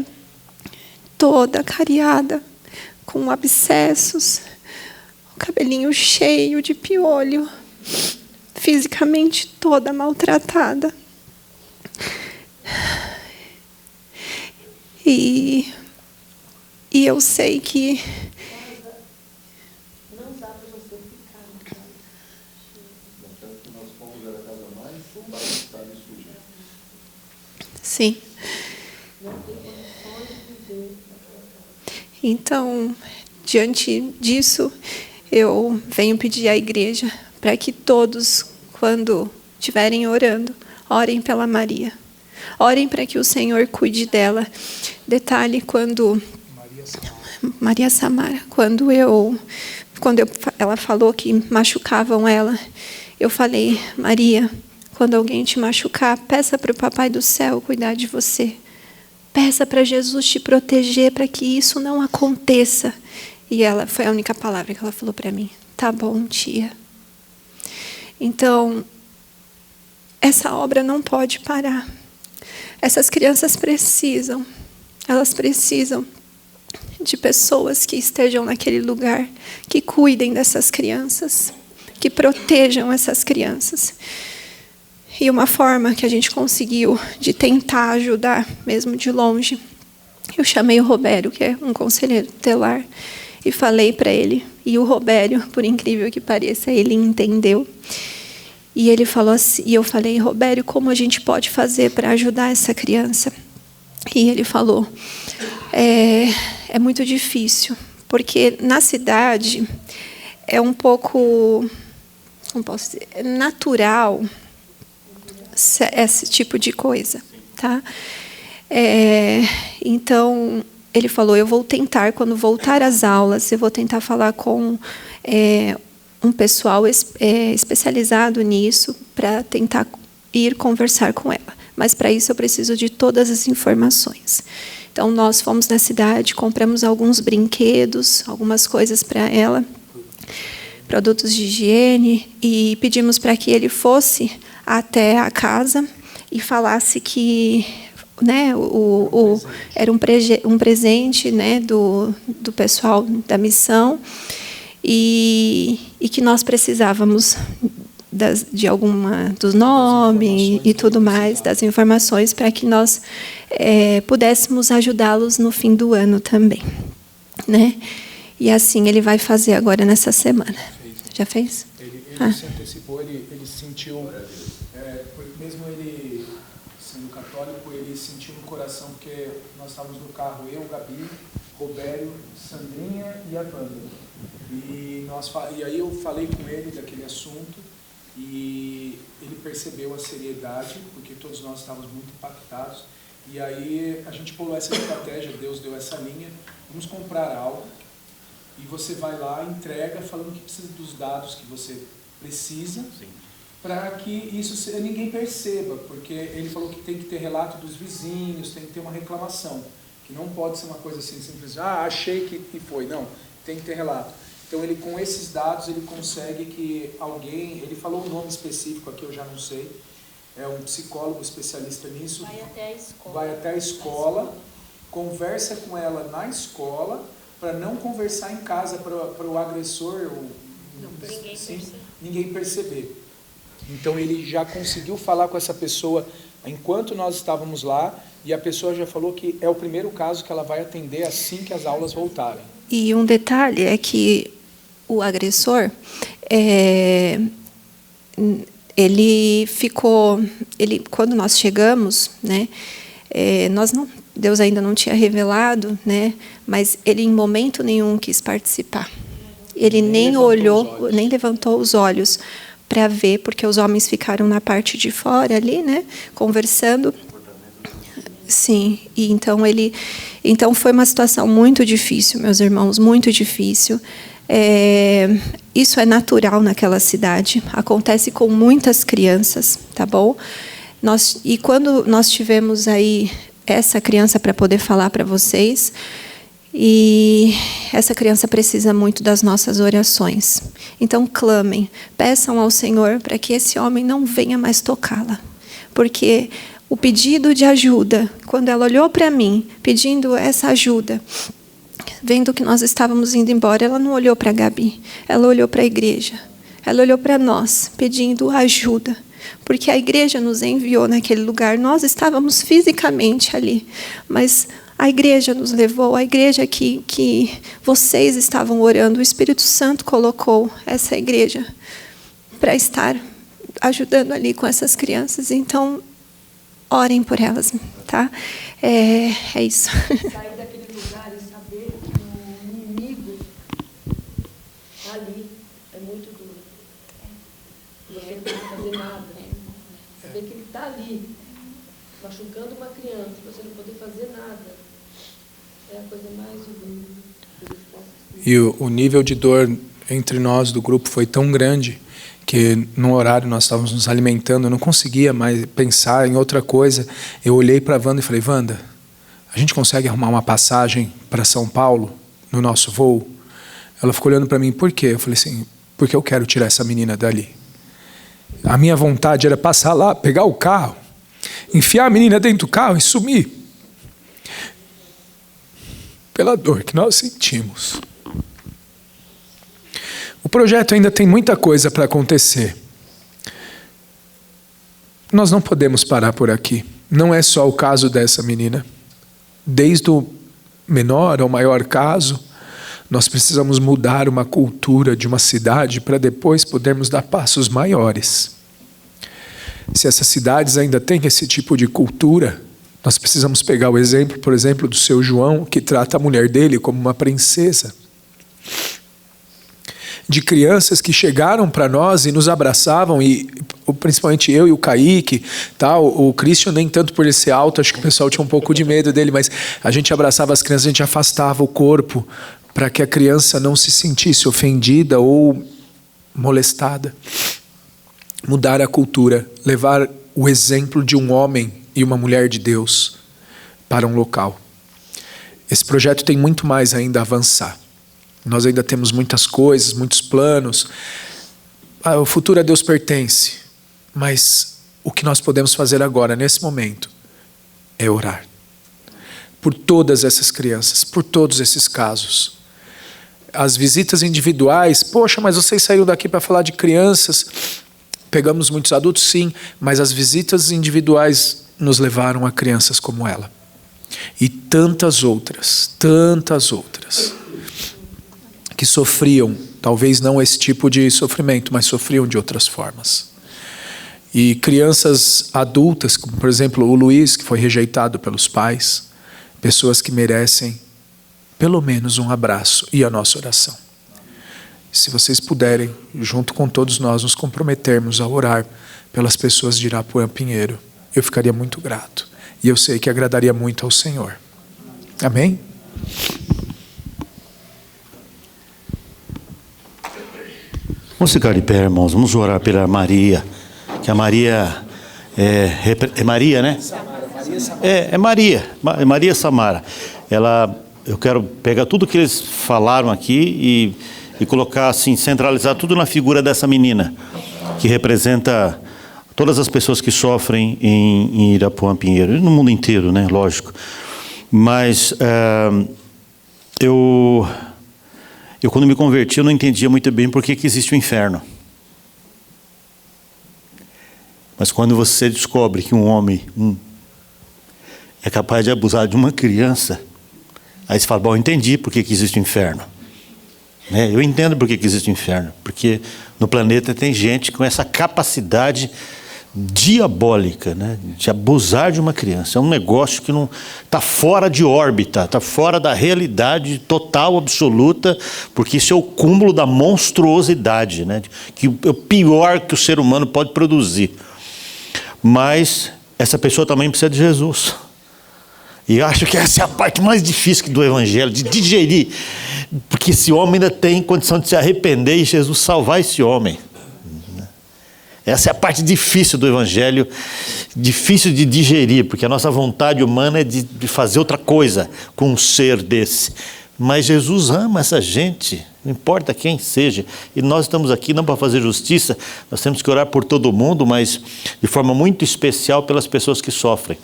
toda cariada, com abscessos, o cabelinho cheio de piolho, fisicamente toda maltratada. E eu sei que sim. Então, diante disso, eu venho pedir à igreja para que todos, quando estiverem orando, orem pela Maria. Orem para que o Senhor cuide dela. Detalhe, quando Maria Samara, quando ela falou que machucavam ela, eu falei: Maria, quando alguém te machucar, peça para o Papai do Céu cuidar de você. Peça para Jesus te proteger, para que isso não aconteça. E ela foi a única palavra que ela falou para mim. Tá bom, tia. Então, essa obra não pode parar. Essas crianças precisam, elas precisam de pessoas que estejam naquele lugar, que cuidem dessas crianças, que protejam essas crianças. E uma forma que a gente conseguiu de tentar ajudar, mesmo de longe, eu chamei o Robério, que é um conselheiro tutelar, e falei para ele. E o Robério, por incrível que pareça, ele entendeu. E ele falou assim, e eu falei, Robério, como a gente pode fazer para ajudar essa criança? E ele falou, é muito difícil, porque na cidade é um pouco, como posso dizer, natural esse tipo de coisa, tá? Então, ele falou, eu vou tentar, quando voltar às aulas, eu vou tentar falar com um pessoal especializado nisso para tentar ir conversar com ela. Mas, para isso, eu preciso de todas as informações. Então, nós fomos na cidade, compramos alguns brinquedos, algumas coisas para ela, produtos de higiene, e pedimos para que ele fosse até a casa e falasse que, né, era um presente, né, do pessoal da missão, e que nós precisávamos de alguma dos nomes e tudo mais, das informações, para que nós pudéssemos ajudá-los no fim do ano também, né? E assim ele vai fazer agora nessa semana. Já fez? Ele se antecipou, ele sentiu, mesmo ele sendo católico, ele sentiu no coração, porque nós estávamos no carro, eu, Gabi, Robério, Sandrinha e a Wanda. E aí eu falei com ele daquele assunto, e ele percebeu a seriedade, porque todos nós estávamos muito impactados. E aí a gente pulou essa estratégia, Deus deu essa linha, vamos comprar algo, e você vai lá, entrega, falando que precisa dos dados que você precisa, para que isso ninguém perceba, porque ele falou que tem que ter relato dos vizinhos, tem que ter uma reclamação, que não pode ser uma coisa assim simples, achei que foi, não, tem que ter relato. Então, ele, com esses dados, ele consegue que alguém, ele falou um nome específico aqui, eu já não sei, é um psicólogo especialista nisso, vai até a escola, conversa com ela na escola, para não conversar em casa, para o agressor, ninguém perceber. Então, ele já conseguiu falar com essa pessoa enquanto nós estávamos lá, e a pessoa já falou que é o primeiro caso que ela vai atender assim que as aulas voltarem. E um detalhe é que o agressor, quando nós chegamos, né, Deus ainda não tinha revelado, né, mas ele em momento nenhum quis participar. Ele nem olhou, nem levantou os olhos para ver, porque os homens ficaram na parte de fora ali, né, conversando. Sim, e então foi uma situação muito difícil, meus irmãos, muito difícil. Isso é natural naquela cidade, acontece com muitas crianças, tá bom? E quando nós tivemos aí essa criança para poder falar para vocês, e essa criança precisa muito das nossas orações. Então clamem, peçam ao Senhor para que esse homem não venha mais tocá-la, porque o pedido de ajuda, quando ela olhou para mim, pedindo essa ajuda, vendo que nós estávamos indo embora, ela não olhou para a Gabi, ela olhou para a igreja, ela olhou para nós, pedindo ajuda, porque a igreja nos enviou naquele lugar, nós estávamos fisicamente ali, mas a igreja nos levou, a igreja que vocês estavam orando, o Espírito Santo colocou essa igreja para estar ajudando ali com essas crianças, então orem por elas, tá? É isso. Sair daquele lugar e saber que o inimigo está ali é muito duro. Você não pode fazer nada. Saber que ele está ali, machucando uma criança, você não poder fazer nada, é a coisa mais dura. E o nível de dor entre nós do grupo foi tão grande que no horário nós estávamos nos alimentando, eu não conseguia mais pensar em outra coisa. Eu olhei para a Wanda e falei, Wanda, a gente consegue arrumar uma passagem para São Paulo no nosso voo? Ela ficou olhando para mim, por quê? Eu falei assim, porque eu quero tirar essa menina dali. A minha vontade era passar lá, pegar o carro, enfiar a menina dentro do carro e sumir. Pela dor que nós sentimos. O projeto ainda tem muita coisa para acontecer. Nós não podemos parar por aqui. Não é só o caso dessa menina. Desde o menor ao maior caso, nós precisamos mudar uma cultura de uma cidade para depois podermos dar passos maiores. Se essas cidades ainda têm esse tipo de cultura, nós precisamos pegar o exemplo, por exemplo, do seu João, que trata a mulher dele como uma princesa. De crianças que chegaram para nós e nos abraçavam, e principalmente eu e o Kaique, tá? O Christian nem tanto por ele ser alto, acho que o pessoal tinha um pouco de medo dele, mas a gente abraçava as crianças, a gente afastava o corpo para que a criança não se sentisse ofendida ou molestada. Mudar a cultura, levar o exemplo de um homem e uma mulher de Deus para um local. Esse projeto tem muito mais ainda a avançar. Nós ainda temos muitas coisas, muitos planos. O futuro a Deus pertence. Mas o que nós podemos fazer agora, nesse momento, é orar. Por todas essas crianças, por todos esses casos. As visitas individuais, poxa, mas vocês saíram daqui para falar de crianças. Pegamos muitos adultos, sim, mas as visitas individuais nos levaram a crianças como ela. E tantas outras, que sofriam, talvez não esse tipo de sofrimento, mas sofriam de outras formas. E crianças adultas, como por exemplo o Luiz, que foi rejeitado pelos pais, pessoas que merecem pelo menos um abraço e a nossa oração. Se vocês puderem, junto com todos nós, nos comprometermos a orar pelas pessoas de Irapuã Pinheiro, eu ficaria muito grato. E eu sei que agradaria muito ao Senhor. Amém? Vamos ficar de pé, irmãos. Vamos orar pela Maria. Que a Maria é Maria, né? É Maria. Maria Samara. Eu quero pegar tudo que eles falaram aqui e colocar assim, centralizar tudo na figura dessa menina, que representa todas as pessoas que sofrem em Irapuã Pinheiro, e no mundo inteiro, né? Lógico. Mas eu quando me converti, eu não entendia muito bem por que existe o inferno. Mas quando você descobre que um homem é capaz de abusar de uma criança, aí você fala, bom, eu entendi por que existe o inferno. Eu entendo por que existe o inferno. Porque no planeta tem gente com essa capacidade diabólica, né, de abusar de uma criança. É um negócio que não está fora de órbita, está fora da realidade total, absoluta, porque isso é o cúmulo da monstruosidade, né, que é o pior que o ser humano pode produzir. Mas essa pessoa também precisa de Jesus. E eu acho que essa é a parte mais difícil do Evangelho, de digerir, porque esse homem ainda tem condição de se arrepender e Jesus salvar esse homem. Essa é a parte difícil do Evangelho, difícil de digerir, porque a nossa vontade humana é de fazer outra coisa com um ser desse. Mas Jesus ama essa gente, não importa quem seja. E nós estamos aqui não para fazer justiça, nós temos que orar por todo mundo, mas de forma muito especial pelas pessoas que sofrem.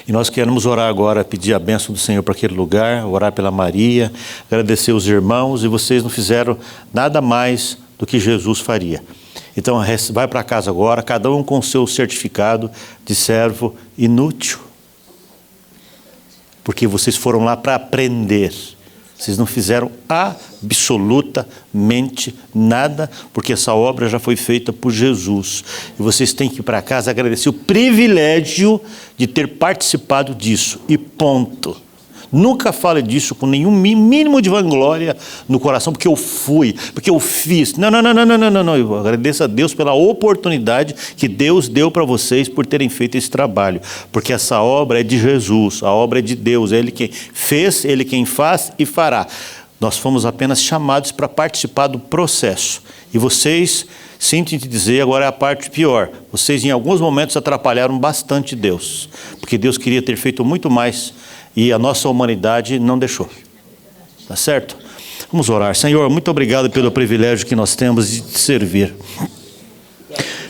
E nós queremos orar agora, pedir a bênção do Senhor para aquele lugar, orar pela Maria, agradecer os irmãos, e vocês não fizeram nada mais do que Jesus faria. Então vai para casa agora, cada um com o seu certificado de servo inútil. Porque vocês foram lá para aprender. Vocês não fizeram absolutamente nada, porque essa obra já foi feita por Jesus. E vocês têm que ir para casa agradecer o privilégio de ter participado disso. E ponto. Nunca fale disso com nenhum mínimo de vanglória no coração, porque eu fui, porque eu fiz. Não. Eu agradeço a Deus pela oportunidade que Deus deu para vocês por terem feito esse trabalho. Porque essa obra é de Jesus, a obra é de Deus. É Ele quem fez, Ele quem faz e fará. Nós fomos apenas chamados para participar do processo. E vocês, sinto te dizer, agora é a parte pior. Vocês em alguns momentos atrapalharam bastante Deus. Porque Deus queria ter feito muito mais. E a nossa humanidade não deixou. Tá certo? Vamos orar. Senhor, muito obrigado pelo privilégio que nós temos de te servir.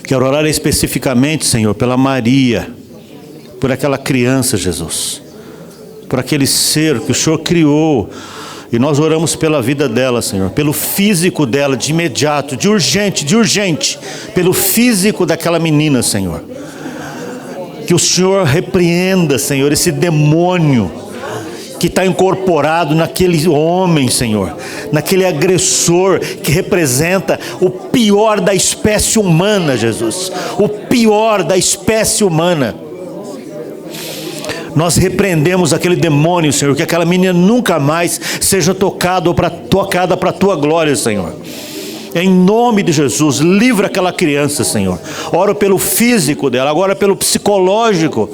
Quero orar especificamente, Senhor, pela Maria, por aquela criança, Jesus, por aquele ser que o Senhor criou, e nós oramos pela vida dela, Senhor, pelo físico dela, de imediato, de urgente, pelo físico daquela menina, Senhor. Que o Senhor repreenda, Senhor, esse demônio que está incorporado naquele homem, Senhor, naquele agressor que representa o pior da espécie humana, Jesus, o pior da espécie humana. Nós repreendemos aquele demônio, Senhor, que aquela menina nunca mais seja tocada para a tua glória, Senhor. Em nome de Jesus, livra aquela criança, Senhor. Oro pelo físico dela, agora pelo psicológico,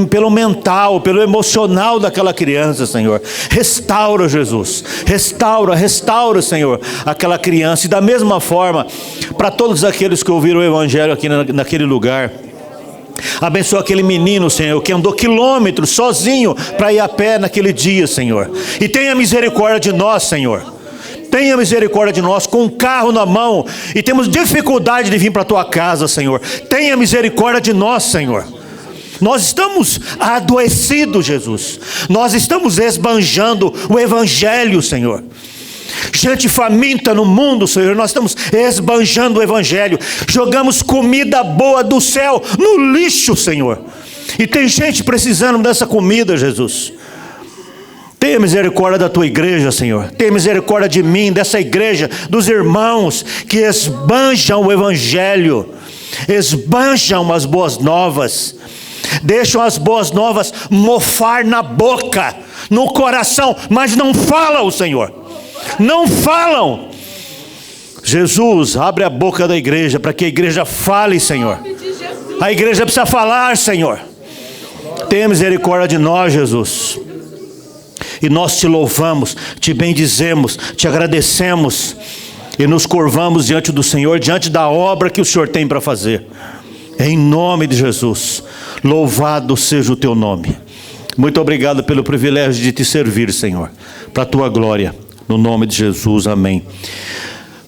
pelo mental, pelo emocional daquela criança, Senhor. Restaura, Jesus. Restaura, Senhor, aquela criança. E da mesma forma, para todos aqueles que ouviram o Evangelho aqui naquele lugar, abençoa aquele menino, Senhor, que andou quilômetros sozinho para ir a pé naquele dia, Senhor. E tenha misericórdia de nós, Senhor. Tenha misericórdia de nós, com um carro na mão, e temos dificuldade de vir para a tua casa, Senhor. Tenha misericórdia de nós, Senhor. Nós estamos adoecidos, Jesus. Nós estamos esbanjando o Evangelho, Senhor. Gente faminta no mundo, Senhor. Nós estamos esbanjando o Evangelho. Jogamos comida boa do céu no lixo, Senhor. E tem gente precisando dessa comida, Jesus. Tenha misericórdia da tua igreja, Senhor. Tenha misericórdia de mim, dessa igreja, dos irmãos que esbanjam o Evangelho, esbanjam as boas novas, deixam as boas novas mofar na boca, no coração, mas não falam, Senhor. Não falam. Jesus, abre a boca da igreja para que a igreja fale, Senhor. A igreja precisa falar, Senhor. Tenha misericórdia de nós, Jesus. E nós te louvamos, te bendizemos, te agradecemos e nos curvamos diante do Senhor, diante da obra que o Senhor tem para fazer. Em nome de Jesus, louvado seja o teu nome. Muito obrigado pelo privilégio de te servir, Senhor, para a tua glória. No nome de Jesus, amém.